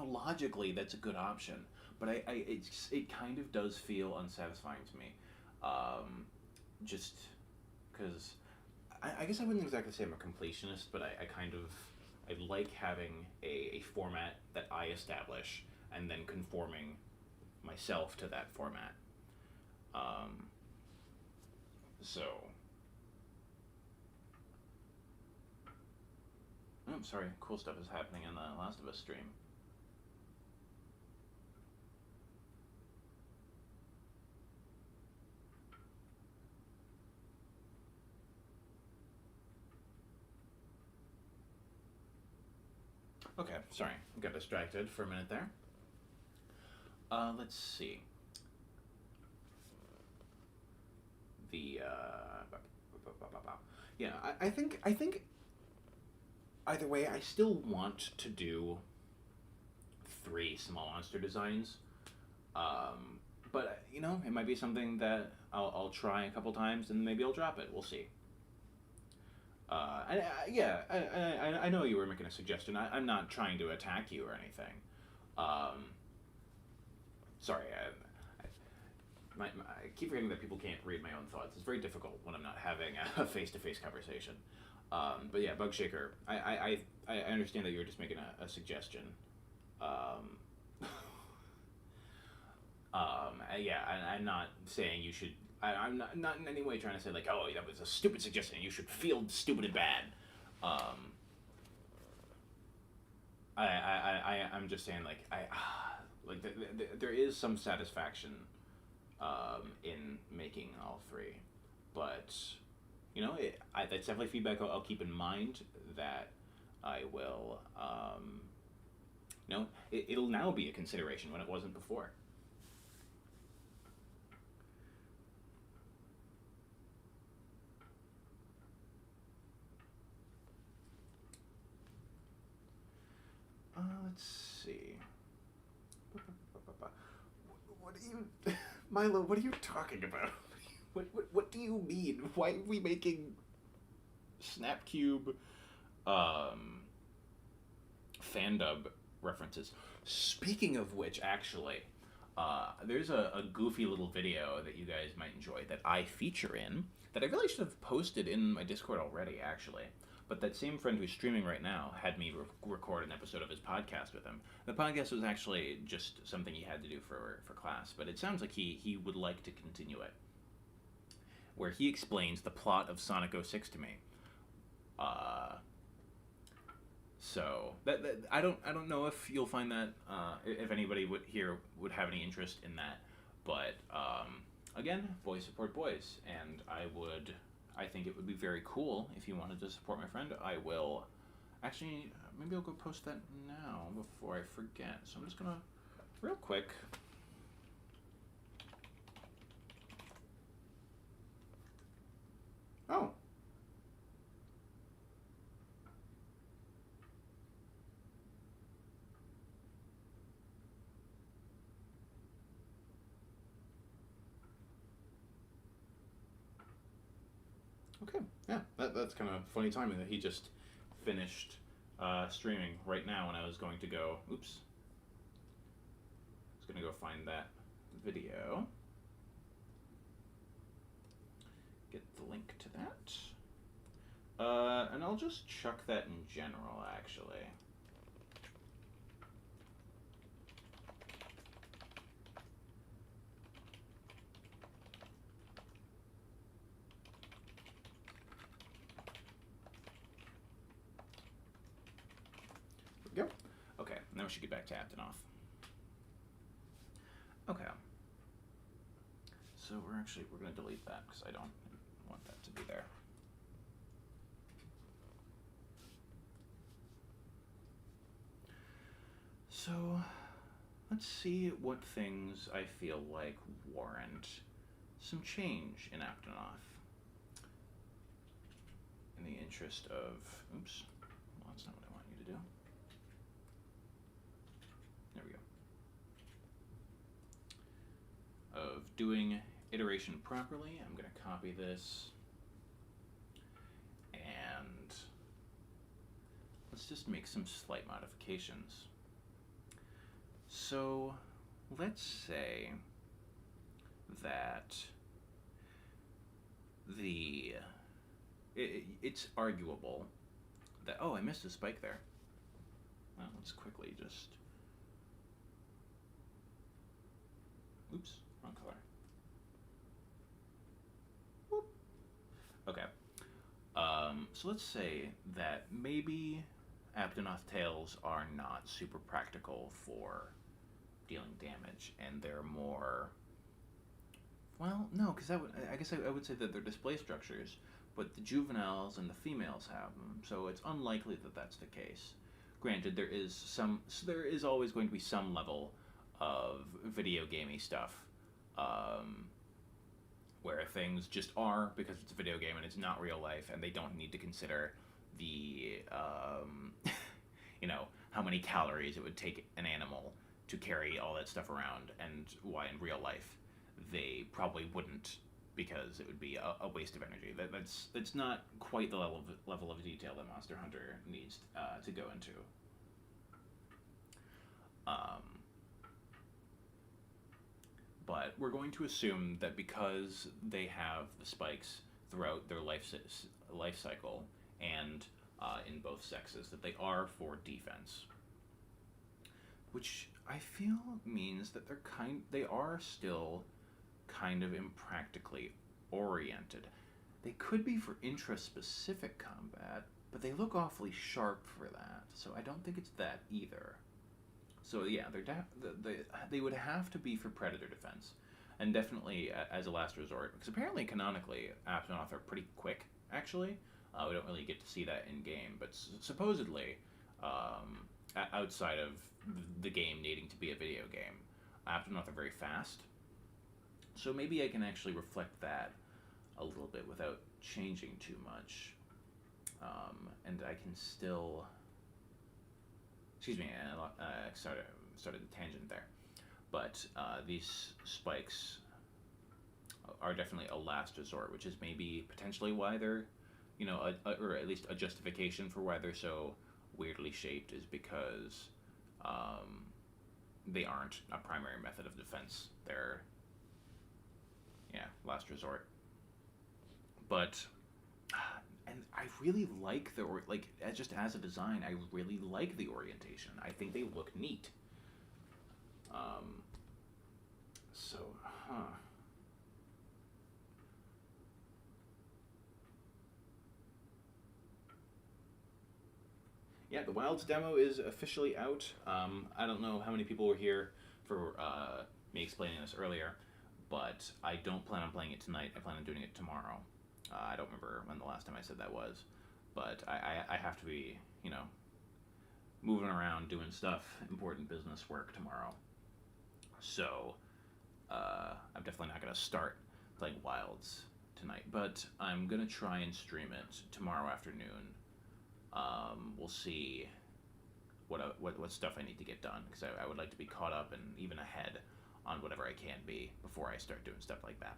logically that's a good option, but it kind of does feel unsatisfying to me, just because I guess I wouldn't exactly say I'm a completionist, but I like having a format that I establish and then conforming myself to that format. I'm sorry, cool stuff is happening in the Last of Us stream. Okay, sorry. Got distracted for a minute there. Let's see. The, yeah, I think either way, I still want to do 3 small monster designs. But, it might be something that I'll try a couple times and maybe I'll drop it. We'll see. I know you were making a suggestion. I'm not trying to attack you or anything. Sorry, I keep forgetting that people can't read my own thoughts. It's very difficult when I'm not having a face-to-face conversation. But yeah, Bug Shaker, I understand that you were just making a suggestion. I'm not saying you should. I'm not in any way trying to say like, oh, that was a stupid suggestion. You should feel stupid and bad. I'm just saying like there is some satisfaction in making all 3, but that's definitely feedback I'll keep in mind. That I will it'll now be a consideration when it wasn't before. Let's see. What do you, Milo? What are you talking about? What do you mean? Why are we making Snapcube, fandub references? Speaking of which, actually, there's a goofy little video that you guys might enjoy that I feature in that I really should have posted in my Discord already, actually. But that same friend who's streaming right now had me record an episode of his podcast with him. The podcast was actually just something he had to do for class, but it sounds like he would like to continue it. Where he explains the plot of Sonic 06 to me. So that I don't know if you'll find that if anybody would have any interest in that, but again, boys support boys, and I think it would be very cool if you wanted to support my friend. I will actually, maybe I'll go post that now before I forget. So I'm just gonna real quick. Oh. Okay, yeah, that's kind of funny timing that he just finished streaming right now when I was going to go, I was going to go find that video, get the link to that, and I'll just chuck that in general, actually. Go. Okay, now we should get back to Aptonoth. Okay. So we're going to delete that because I don't want that to be there. So let's see what things I feel like warrant some change in Aptonoth. In the interest of, oops, well, that's not what I want you to do. There we go. Of doing iteration properly, I'm going to copy this. And let's just make some slight modifications. So let's say that it's arguable that, oh, I missed a spike there. Well, let's quickly just, oops, wrong color. Whoop. Okay. So let's say that maybe Aptonoth tails are not super practical for dealing damage, and they're more, well, no, because I guess I would say that they're display structures, but the juveniles and the females have them, so it's unlikely that that's the case. granted, there is always going to be some level of video gamey stuff, where things just are because it's a video game and it's not real life, and they don't need to consider the how many calories it would take an animal to carry all that stuff around, and why in real life they probably wouldn't, because it would be a waste of energy. That's not quite the level of detail that Monster Hunter needs to go into. But we're going to assume that because they have the spikes throughout their life cycle, and in both sexes, that they are for defense, which I feel means that they are still kind of impractically oriented. They could be for intra-specific combat, but they look awfully sharp for that, so I don't think it's that either. So yeah, they would have to be for predator defense, and definitely as a last resort, because apparently canonically Aptonoth are pretty quick, actually. We don't really get to see that in game, but supposedly, outside of the game needing to be a video game, Aptonoth are very fast. So maybe I can actually reflect that a little bit without changing too much. And I can still... Excuse me, I started a tangent there. But these spikes are definitely a last resort, which is maybe potentially why they're, or at least a justification for why they're so weirdly shaped, is because they aren't a primary method of defense. They're, last resort. But, and I really like just as a design, I really like the orientation. I think they look neat. Yeah, the Wilds demo is officially out. I don't know how many people were here for me explaining this earlier, but I don't plan on playing it tonight. I plan on doing it tomorrow. I don't remember when the last time I said that was, but I have to be, moving around doing stuff, important business work tomorrow. So I'm definitely not going to start playing Wilds tonight, but I'm going to try and stream it tomorrow afternoon. We'll see what stuff I need to get done, because I would like to be caught up and even ahead on whatever I can be before I start doing stuff like that.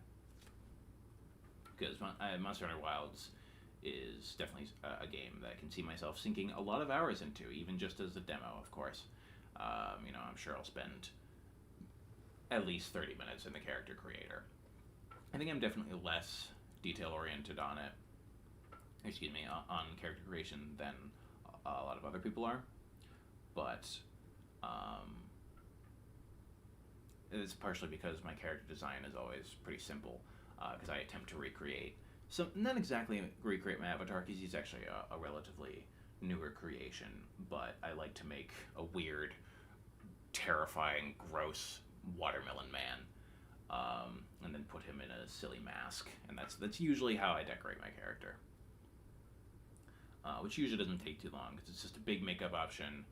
Because Monster Hunter Wilds is definitely a game that I can see myself sinking a lot of hours into, even just as a demo, of course. I'm sure I'll spend at least 30 minutes in the character creator. I think I'm definitely less detail-oriented on character creation than a lot of other people are. But it's partially because my character design is always pretty simple, because I attempt to recreate not exactly recreate my avatar, because he's actually a relatively newer creation, but I like to make a weird, terrifying, gross watermelon man, and then put him in a silly mask, and that's usually how I decorate my character, which usually doesn't take too long, because it's just a big makeup option,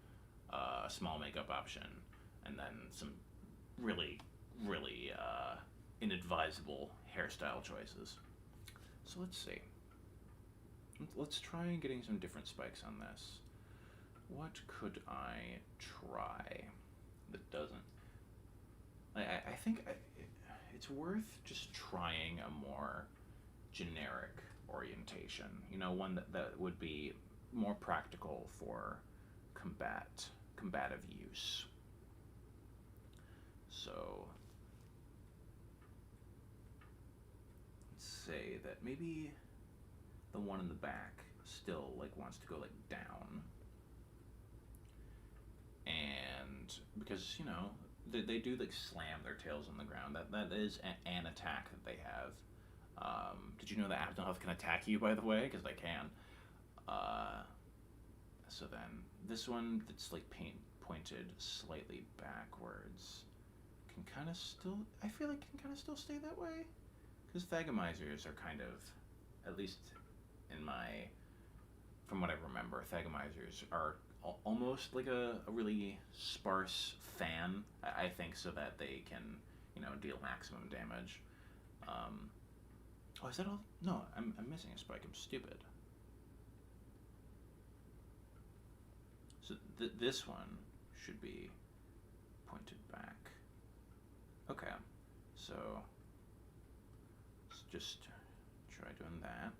a small makeup option, and then some really, really inadvisable hairstyle choices. So let's see. Let's try getting some different spikes on this. What could I try that doesn't? I think it's worth just trying a more generic orientation. One that would be more practical for combative use. So let's say that maybe the one in the back still wants to go down, and because they do slam their tails on the ground. That is an attack that they have. Did you know that Aptonoth can attack you, by the way? Because they can. So then this one that's pointed slightly backwards can kind of still, I feel like can kind of still stay that way, because Thagomizers are kind of, at least from what I remember, Thagomizers are almost like a really sparse fan, I think, so that they can, deal maximum damage. Oh, is that all? No, I'm missing a spike. I'm stupid. So this one should be pointed back. Okay, so let's just try doing that.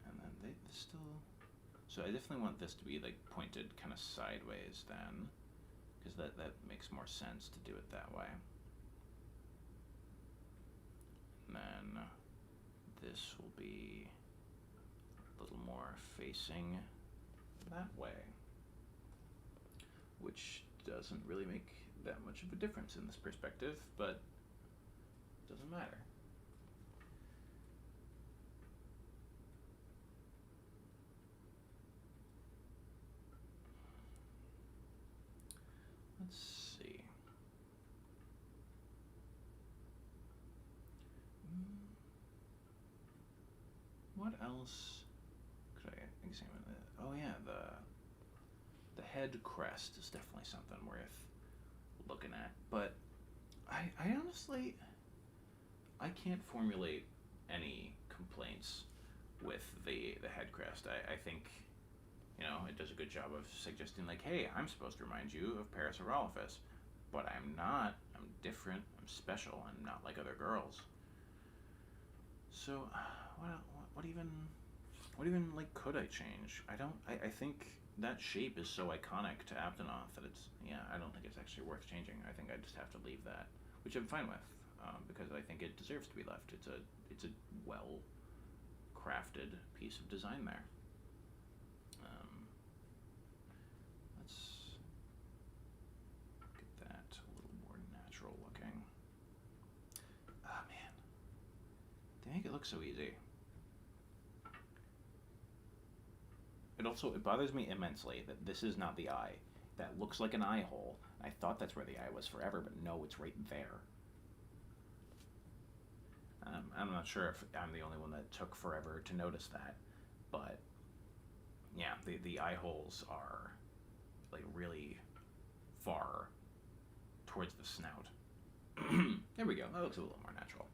And then they still... So I definitely want this to be like pointed kind of sideways then, because that makes more sense to do it that way. And then this will be a little more facing that way, which doesn't really make that much of a difference in this perspective, but it doesn't matter. Let's see. What else could I examine? Oh yeah, the head crest is definitely something worth looking at. But I honestly, I can't formulate any complaints with the head crest. I think, it does a good job of suggesting like, hey, I'm supposed to remind you of Paris Orolophus, but I'm not. I'm different. I'm special. I'm not like other girls. So, what even like could I change? I think that shape is so iconic to Aptonoth that I don't think it's actually worth changing. I think I just have to leave that, which I'm fine with, because I think it deserves to be left. It's a well crafted piece of design there. Let's get that a little more natural looking. Ah, man, they make it look so easy. It bothers me immensely that this is not the eye. That looks like an eye hole. I thought that's where the eye was forever, but no, it's right there. I'm not sure if I'm the only one that took forever to notice that, but yeah, the eye holes are like really far towards the snout. There we go. That looks a little more natural.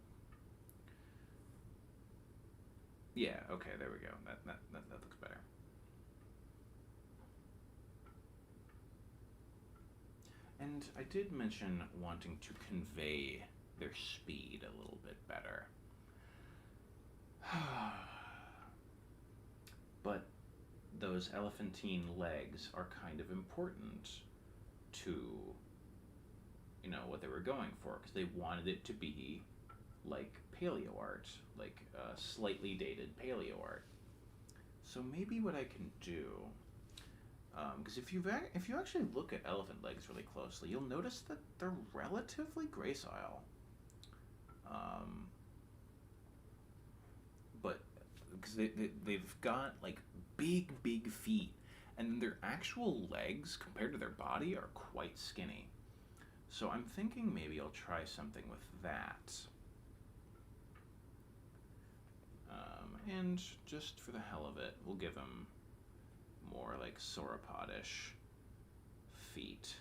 Yeah. Okay. There we go. That looks better. And I did mention wanting to convey their speed a little bit better. But those elephantine legs are kind of important to, what they were going for, because they wanted it to be like paleo art, like slightly dated paleo art. So maybe what I can do, because if you actually look at elephant legs really closely, you'll notice that they're relatively gracile. But because they've got like big feet, and their actual legs compared to their body are quite skinny. So I'm thinking maybe I'll try something with that. And just for the hell of it, we'll give them more like sauropod-ish feet.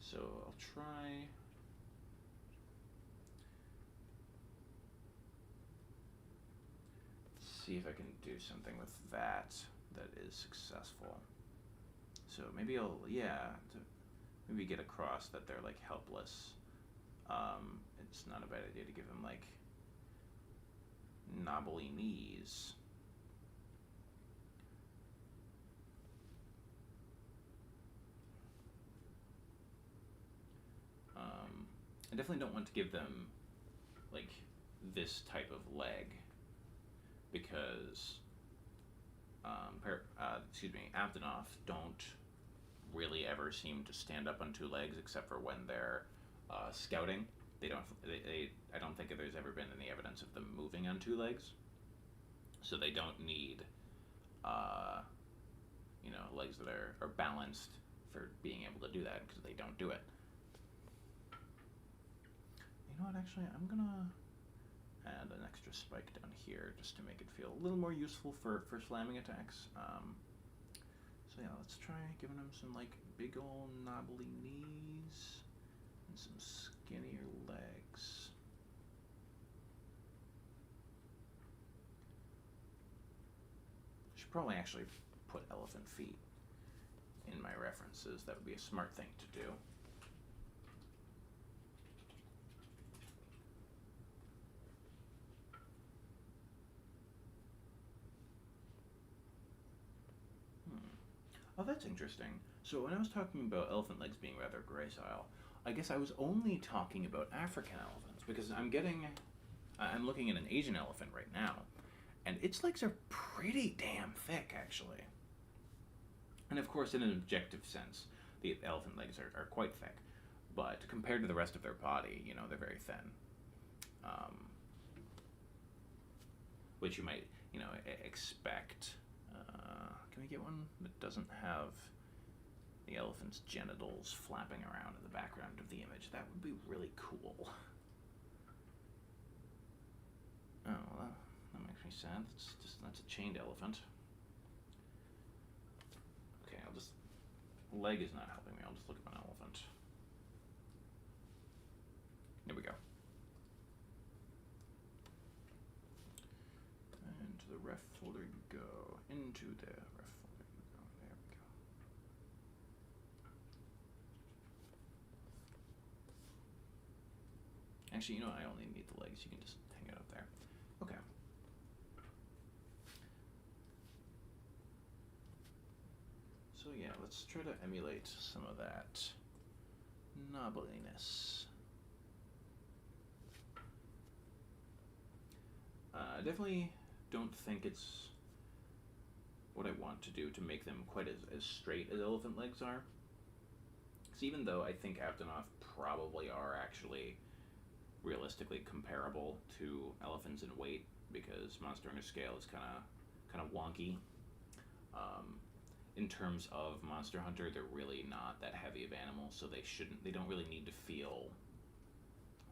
So I'll try... see if I can do something with that is successful. So maybe maybe get across that they're like helpless. It's not a bad idea to give them like knobbly knees. I definitely don't want to give them like this type of leg, because Aptonoth don't really ever seem to stand up on two legs except for when they're scouting. I don't think there's ever been any evidence of them moving on two legs, so they don't need legs that are balanced for being able to do that, because they don't do it. You know what, actually, I'm gonna and an extra spike down here just to make it feel a little more useful for slamming attacks. So yeah, let's try giving him some like big ol' knobbly knees and some skinnier legs. Should probably actually put elephant feet in my references. That would be a smart thing to do. Oh, that's interesting. So when I was talking about elephant legs being rather gracile, I guess I was only talking about African elephants, because I'm looking at an Asian elephant right now, and its legs are pretty damn thick, actually. And of course, in an objective sense, the elephant legs are quite thick, but compared to the rest of their body, they're very thin. Which you might, expect. Can we get one that doesn't have the elephant's genitals flapping around in the background of the image? That would be really cool. Oh, well, that makes me sad. That's a chained elephant. Okay, leg is not helping me. I'll just look at an elephant. There we go. Into the ref folder you go. Into the ref folder you go. There we go. Actually, I only need the legs. You can just hang it up there. Okay. So yeah, let's try to emulate some of that knobbliness. I definitely don't think it's what I want to do to make them quite as straight as elephant legs are. Because even though I think Aptonoth probably are actually realistically comparable to elephants in weight, because Monster Hunter scale is kind of wonky. In terms of Monster Hunter, they're really not that heavy of animals, so they don't really need to feel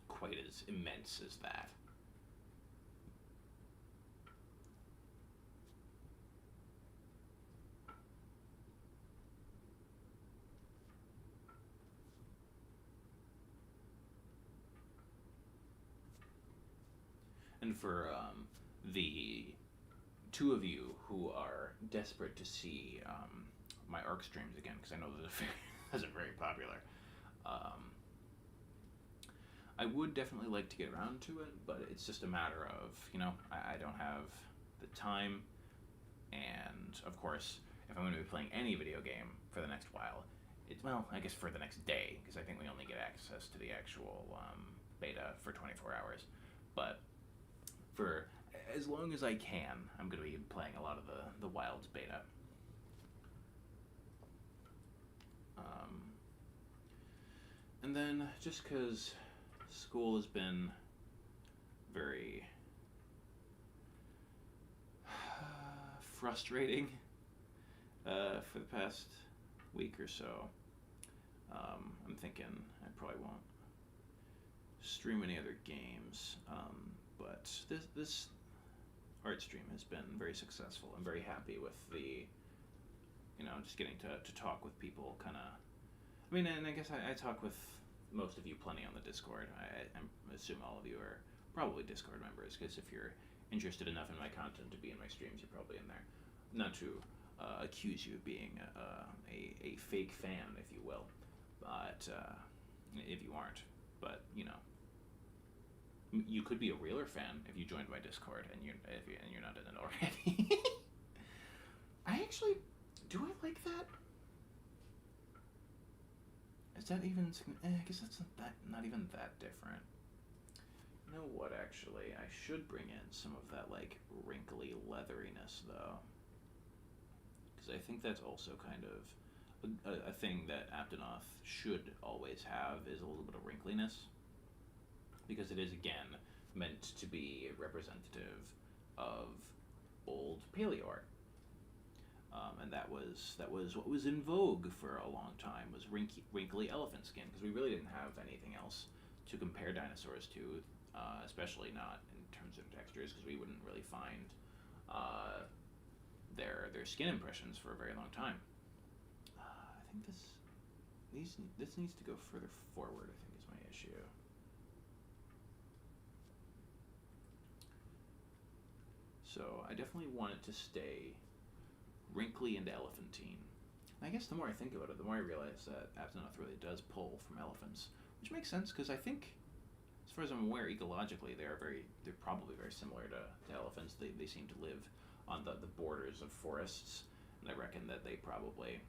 quite as immense as that. And for the two of you who are desperate to see my ARC streams again, because I know those are very popular, I would definitely like to get around to it, but it's just a matter of, I don't have the time, and of course, if I'm going to be playing any video game for the next while, I guess for the next day, because I think we only get access to the actual beta for 24 hours, but for as long as I can, I'm going to be playing a lot of the Wilds beta. And then, just because school has been very frustrating for the past week or so, I'm thinking I probably won't stream any other games. But this art stream has been very successful. I'm very happy with the, just getting to talk with people, and I guess I talk with most of you plenty on the Discord. I assume all of you are probably Discord members, because if you're interested enough in my content to be in my streams, you're probably in there. Not to accuse you of being a fake fan, if you will, but if you aren't, but you could be a realer fan if you joined my Discord and you're not in it already. Do I like that? Is that even? I guess that's not even that different. You know what? Actually, I should bring in some of that like wrinkly leatheriness though, because I think that's also kind of a thing that Aptonoth should always have, is a little bit of wrinkliness. Because it is, again, meant to be representative of old paleo art. And that was what was in vogue for a long time, was wrinkly elephant skin, because we really didn't have anything else to compare dinosaurs to especially not in terms of textures, because we wouldn't really find their skin impressions for a very long time. I think this needs to go further forward, I think, is my issue. So I definitely want it to stay wrinkly and elephantine. And I guess the more I think about it, the more I realize that Aptonoth really does pull from elephants, which makes sense because I think, as far as I'm aware, ecologically they're probably very similar to elephants. They seem to live on the borders of forests, and I reckon that they probably,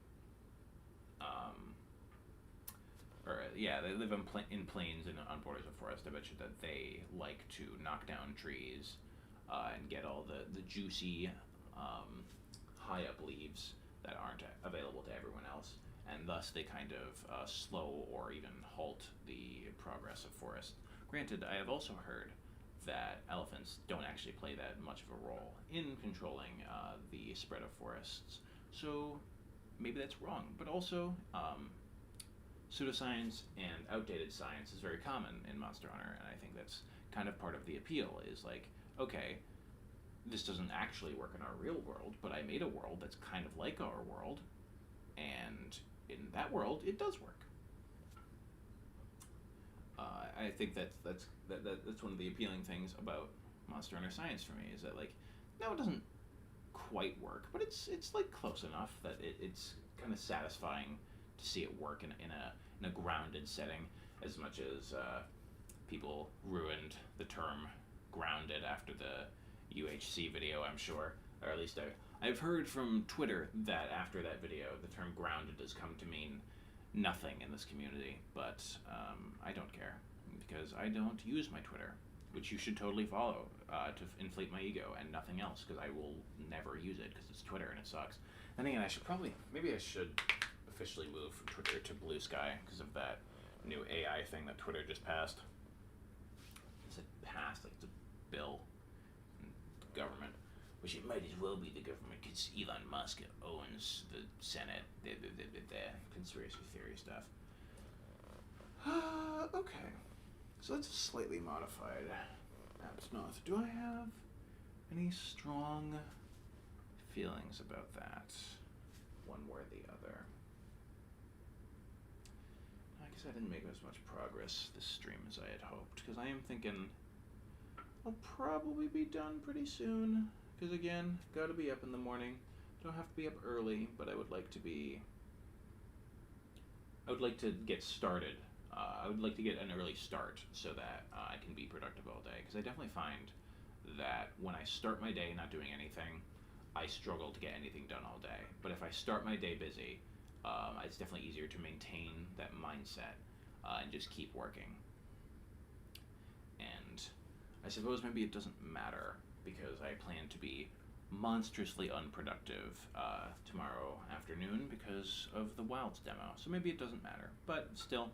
they live in plains and on borders of forest. I bet you that they like to knock down trees and get all the juicy high up leaves that aren't available to everyone else, and thus they kind of slow or even halt the progress of forest. Granted, I have also heard that elephants don't actually play that much of a role in controlling the spread of forests, so maybe that's wrong. But also, pseudoscience and outdated science is very common in Monster Hunter, and I think that's kind of part of the appeal, is like, okay, this doesn't actually work in our real world, but I made a world that's kind of like our world, and in that world, it does work. I think that's one of the appealing things about Monster Hunter Science for me, is that, like, no, it doesn't quite work, but it's like close enough that it's kind of satisfying to see it work in a grounded setting, as much as people ruined the term grounded after the UHC video, I'm sure, or at least I've heard from Twitter that after that video, the term grounded has come to mean nothing in this community, but I don't care, because I don't use my Twitter, which you should totally follow to inflate my ego, and nothing else, because I will never use it, because it's Twitter and it sucks. Then again, maybe I should officially move from Twitter to Blue Sky, because of that new AI thing that Twitter just passed. Is it passed? Like, it's a bill. Government, which it might as well be the government, because Elon Musk owns the Senate, the conspiracy theory stuff. Okay, so that's a slightly modified Aptonoth. Do I have any strong feelings about that, one way or the other? I guess I didn't make as much progress this stream as I had hoped, because I am thinking I'll probably be done pretty soon, because again, gotta be up in the morning. Don't have to be up early, but I would like to get started. I would like to get an early start so that I can be productive all day, because I definitely find that when I start my day not doing anything, I struggle to get anything done all day. But if I start my day busy, it's definitely easier to maintain that mindset and just keep working. And I suppose maybe it doesn't matter, because I plan to be monstrously unproductive tomorrow afternoon because of the Wilds demo. So maybe it doesn't matter. But still,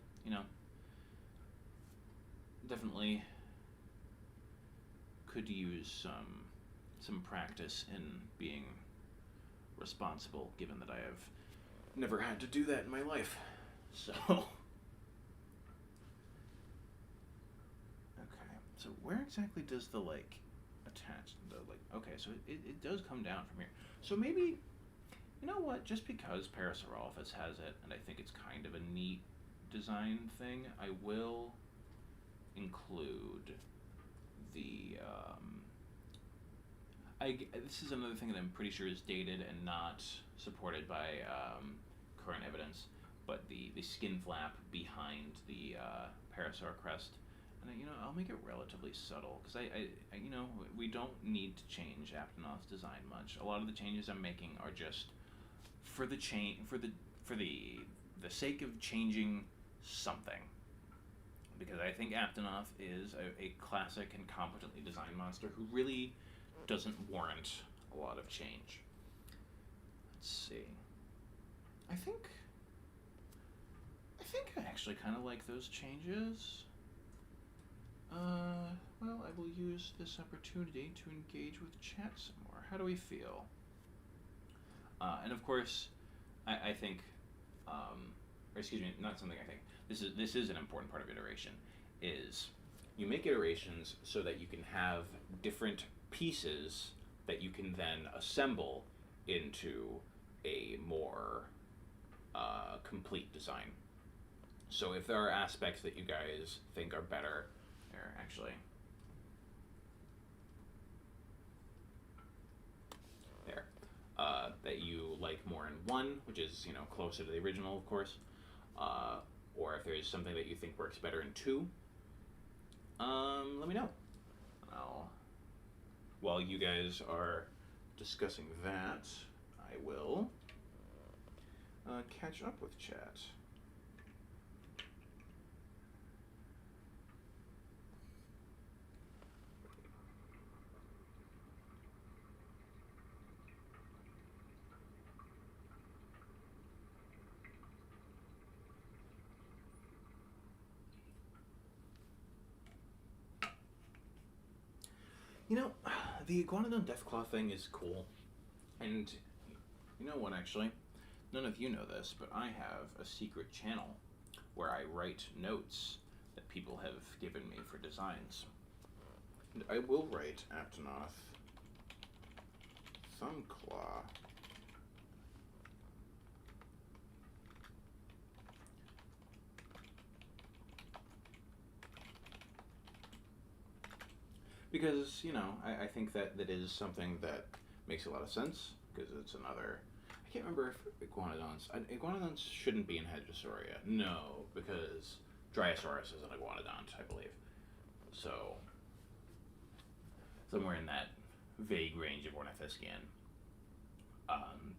definitely could use some practice in being responsible, given that I have never had to do that in my life. So... So where exactly does the, attach, okay, so it does come down from here. So maybe, you know what, just because Parasaurolophus has it, and I think it's kind of a neat design thing, I will include the, this is another thing that I'm pretty sure is dated and not supported by current evidence, but the skin flap behind the Parasaur crest. And I'll make it relatively subtle, because I we don't need to change Aptonoth's design much. A lot of the changes I'm making are just for the sake of changing something. Because I think Aptonoth is a classic and competently designed monster who really doesn't warrant a lot of change. Let's see. I think I actually kind of like those changes. Well, I will use this opportunity to engage with chat some more. How do we feel? And of course, I think, or excuse me, not something I think. This is an important part of iteration. Is, you make iterations so that you can have different pieces that you can then assemble into a more complete design. So if there are aspects that you guys think are better, there actually, there, that you like more in one, which is, you know, closer to the original, of course, or if there's something that you think works better in two, let me know. While you guys are discussing that, I will catch up with chat. You know, the Iguanodon Deathclaw thing is cool. And you know what, actually? None of you know this, but I have a secret channel where I write notes that people have given me for designs. And I will write Aptonoth Thumbclaw. Because, you know, I think that is something that makes a lot of sense, because it's another... I can't remember if Iguanodons shouldn't be in Hedrosauria. No, because Dryosaurus is an Iguanodont, I believe. So, somewhere in that vague range of Ornithischian.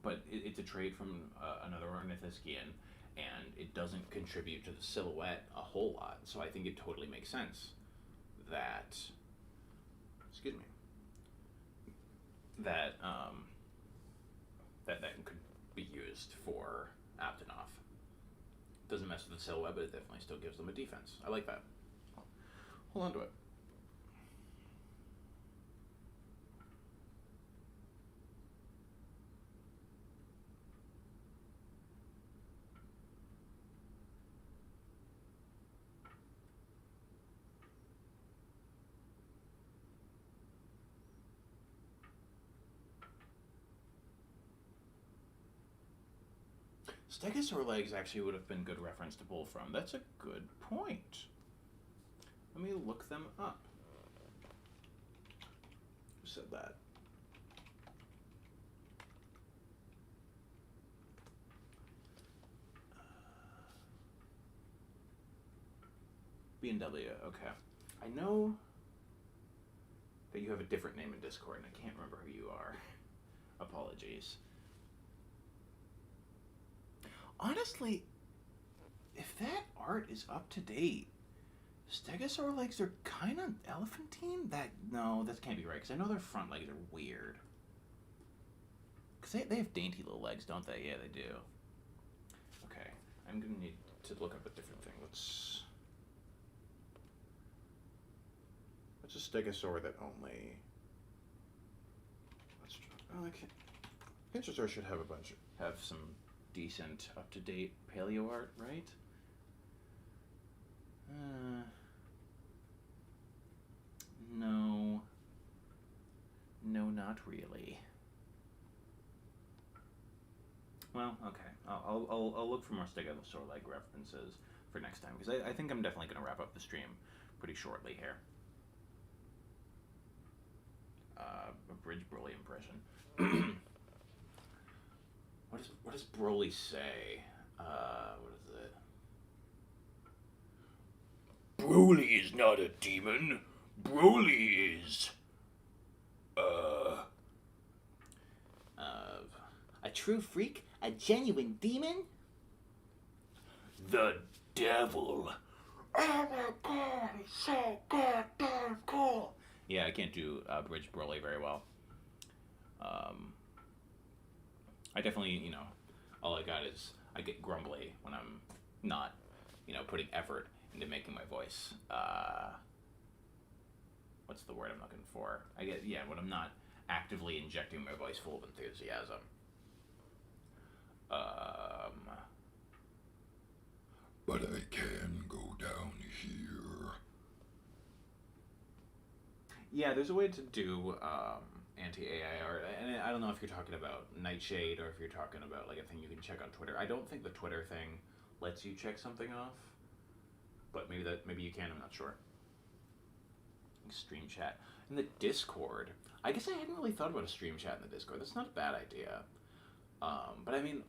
But it's a trait from another Ornithischian, and it doesn't contribute to the silhouette a whole lot. So I think it totally makes sense that... Excuse me. That that could be used for Aptonoth. Doesn't mess with the silhouette, but it definitely still gives them a defense. I like that. Hold on to it. Stegosaur legs actually would have been good reference to pull from. That's a good point. Let me look them up. Who said that? B&W, okay. I know that you have a different name in Discord, and I can't remember who you are. Apologies. Honestly, if that art is up to date, Stegosaur legs are kind of elephantine. No, that can't be right, because I know their front legs are weird. Because they have dainty little legs, don't they? Yeah, they do. Okay, I'm going to need to look up a different thing. What's a Stegosaur that only... Let's try... Oh, I can't... Stegosaur should have have some decent, up-to-date paleo art, right? No. No, not really. Well, okay. I'll look for more Stegosaur-like references for next time, because I think I'm definitely going to wrap up the stream pretty shortly here. A Bridge Broly impression. What does Broly say? What is it? Broly is not a demon. Broly is... a true freak? A genuine demon? The devil. Oh my god, he's so goddamn cool. Yeah, I can't do Bridge Broly very well. I definitely, you know, all I got is I get grumbly when I'm not, you know, putting effort into making my voice. What's the word I'm looking for? When I'm not actively injecting my voice full of enthusiasm. But I can go down here. Yeah, there's a way to do anti-AI art, and I don't know if you're talking about Nightshade or if you're talking about like a thing you can check on Twitter. I don't think the Twitter thing lets you check something off, but maybe you can. I'm not sure. Stream chat in the Discord. I guess I hadn't really thought about a stream chat in the Discord. That's not a bad idea. But I mean,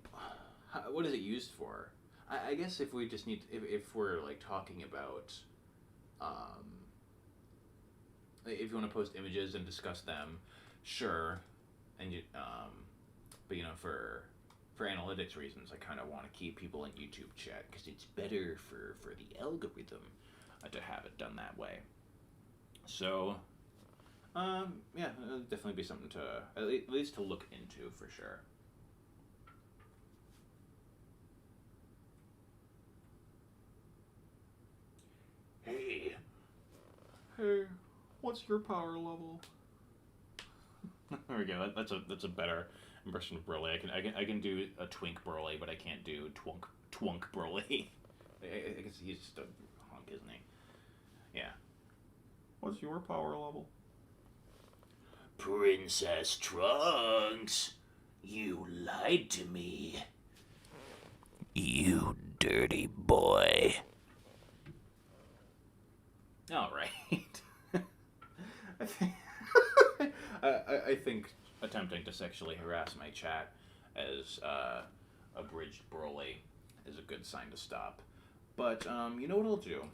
what is it used for? I guess if we just need, if we're like talking about, if you want to post images and discuss them, sure, and you, but you know, for analytics reasons, I kind of want to keep people in YouTube chat because it's better for the algorithm to have it done that way. So, yeah, it'll definitely be something to at least to look into for sure. Hey, what's your power level? There we go. That's a better impression of Broly. I can do a twink Broly, but I can't do twunk Broly. I guess he's just a hunk, isn't he? Yeah. What's your power level? Princess Trunks, you lied to me. You dirty boy. All right. I think attempting to sexually harass my chat as abridged Broly is a good sign to stop. But you know what I'll do?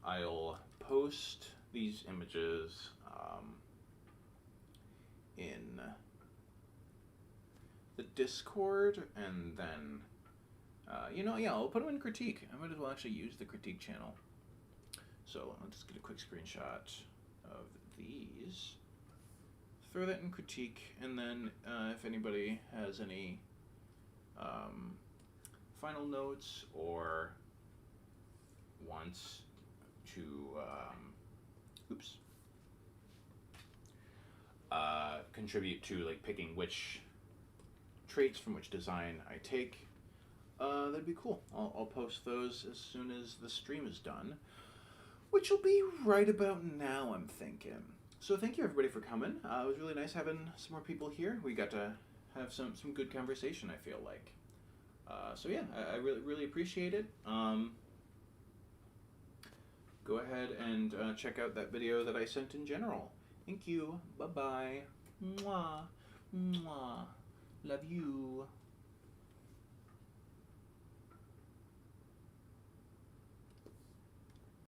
I'll post these images in the Discord, and then I'll put them in critique. I might as well actually use the critique channel. So I'll just get a quick screenshot of these, throw that in critique, and then if anybody has any final notes or wants to contribute to like picking which traits from which design I take, that'd be cool. I'll post those as soon as the stream is done, which will be right about now, I'm thinking. So thank you everybody for coming. It was really nice having some more people here. We got to have some good conversation, I feel like. So yeah, I really appreciate it. Go ahead and check out that video that I sent in general. Thank you. Bye-bye. Mwah. Mwah. Love you.